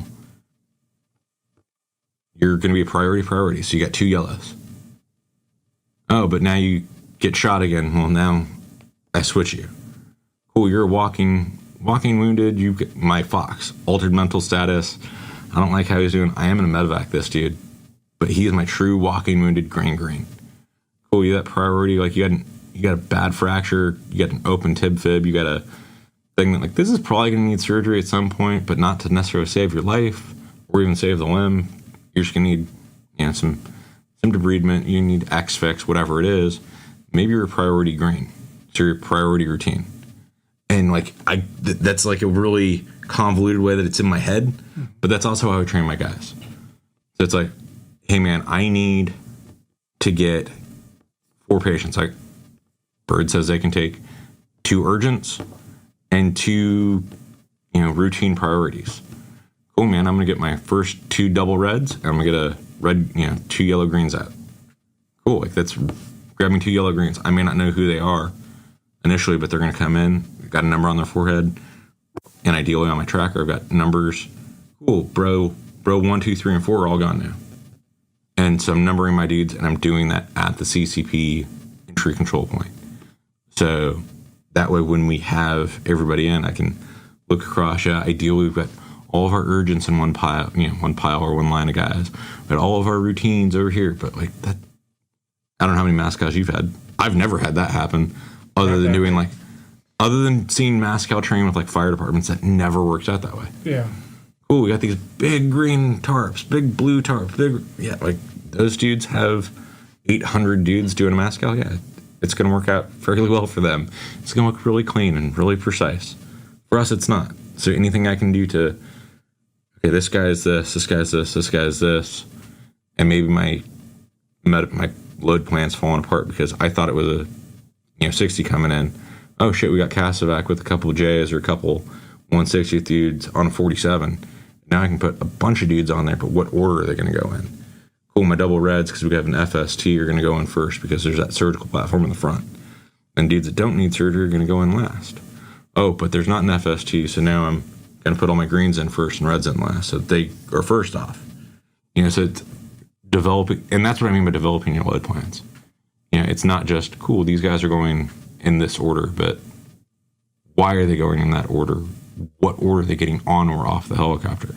You're going to be a priority. So you got 2 yellows. Oh, but now you get shot again. Well, now I switch you. Cool, you're a walking wounded. You get my Fox, altered mental status. I don't like how he's doing. I am in a medevac, this dude, but he is my true walking wounded green. Cool, you got priority. Like, you got a bad fracture. You got an open tib fib. You got a thing that, like, this is probably going to need surgery at some point, but not to necessarily save your life or even save the limb. You're just going to need, some debridement. You need X-Fix, whatever it is. Maybe you're a priority green. So you're a priority routine. And, like, that's like a really convoluted way that it's in my head, but that's also how I train my guys. So it's like, hey man, I need to get 4 patients. Like, Bird says they can take 2 urgents and 2, routine priorities. Cool, man, I'm gonna get my first 2 double reds, and I'm gonna get a red, 2 yellow greens out. Cool, like, that's grabbing 2 yellow greens. I may not know who they are initially, but they're gonna come in, got a number on their forehead, and ideally on my tracker, I've got numbers. Cool, bro 1, 2, 3, and 4 are all gone now. And so I'm numbering my dudes, and I'm doing that at the CCP entry control point. So that way, when we have everybody in, I can look across. Yeah, ideally, we've got all of our urgents in one pile, or one line of guys. We've got all of our routines over here. But, like, that, I don't know how many MASCALs you've had. I've never had that happen, other than seeing MASCAL train with, like, fire departments that never works out that way. Yeah. Cool, we got these big green tarps, big blue tarps, like, those dudes have 800 dudes doing a MASCAL. Yeah, it's going to work out fairly well for them. It's going to look really clean and really precise. For us, it's not. So anything I can do to okay, this guy is this guy is this guy is this, and maybe my load plan's falling apart because I thought it was a 60 coming in. Oh shit, we got Casevac with a couple of J's or a couple 160 dudes on a 47. Now I can put a bunch of dudes on there, but what order are they going to go in? Cool, my double reds, because we have an FST, are going to go in first because there's that surgical platform in the front. And dudes that don't need surgery are going to go in last. Oh, but there's not an FST, so now I'm going to put all my greens in first and reds in last, so they are first off. So it's developing, and that's what I mean by developing your load plans. It's not just, cool, these guys are going in this order, but why are they going in that order? What order are they getting on or off the helicopter?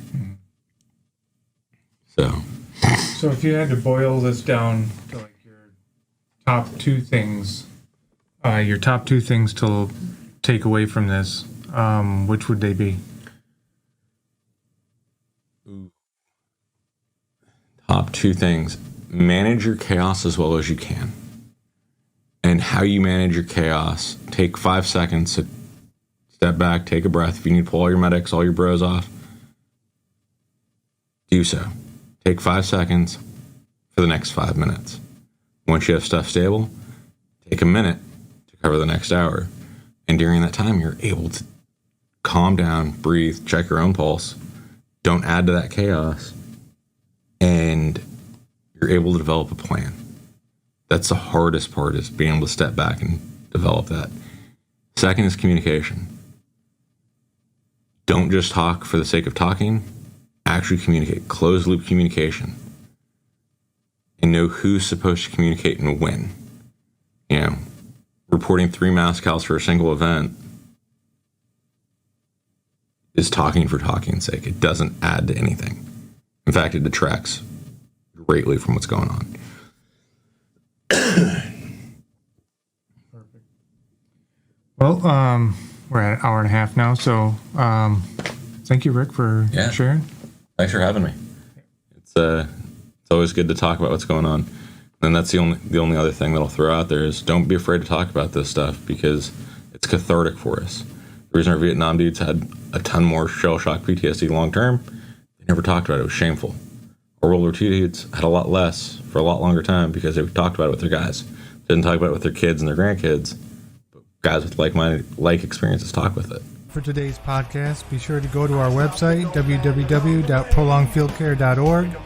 So if you had to boil this down to like your top two things to take away from this, which would they be? Top two things. Manage your chaos as well as you can. And how you manage your chaos, take 5 seconds to step back, take a breath. If you need to pull all your medics, all your bros off, do so. Take 5 seconds for the next 5 minutes. Once you have stuff stable, take a minute to cover the next hour. And during that time, you're able to calm down, breathe, check your own pulse. Don't add to that chaos. And you're able to develop a plan. That's the hardest part, is being able to step back and develop that. Second is communication. Don't just talk for the sake of talking. Actually communicate. Closed loop communication. And know who's supposed to communicate and when. Reporting 3 MASCALs for a single event is talking for talking's sake. It doesn't add to anything. In fact, it detracts greatly from what's going on. Well, we're at an hour and a half now, so thank you, Rick, for sharing. Thanks for having me. It's always good to talk about what's going on. And that's the only other thing that I'll throw out there is don't be afraid to talk about this stuff because it's cathartic for us. The reason our Vietnam dudes had a ton more shell shock PTSD long term, they never talked about it. It was shameful. Our World War II dudes had a lot less for a lot longer time because they talked about it with their guys. Didn't talk about it with their kids and their grandkids. But guys with like experiences talk with it. For today's podcast, be sure to go to our website, www.prolongedfieldcare.org.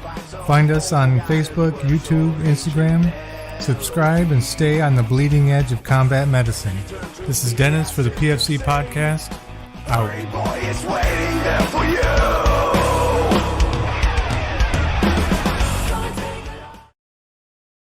Find us on Facebook, YouTube, Instagram. Subscribe and stay on the bleeding edge of combat medicine. This is Dennis for the PFC Podcast. Out. Boy, it's waiting there for you.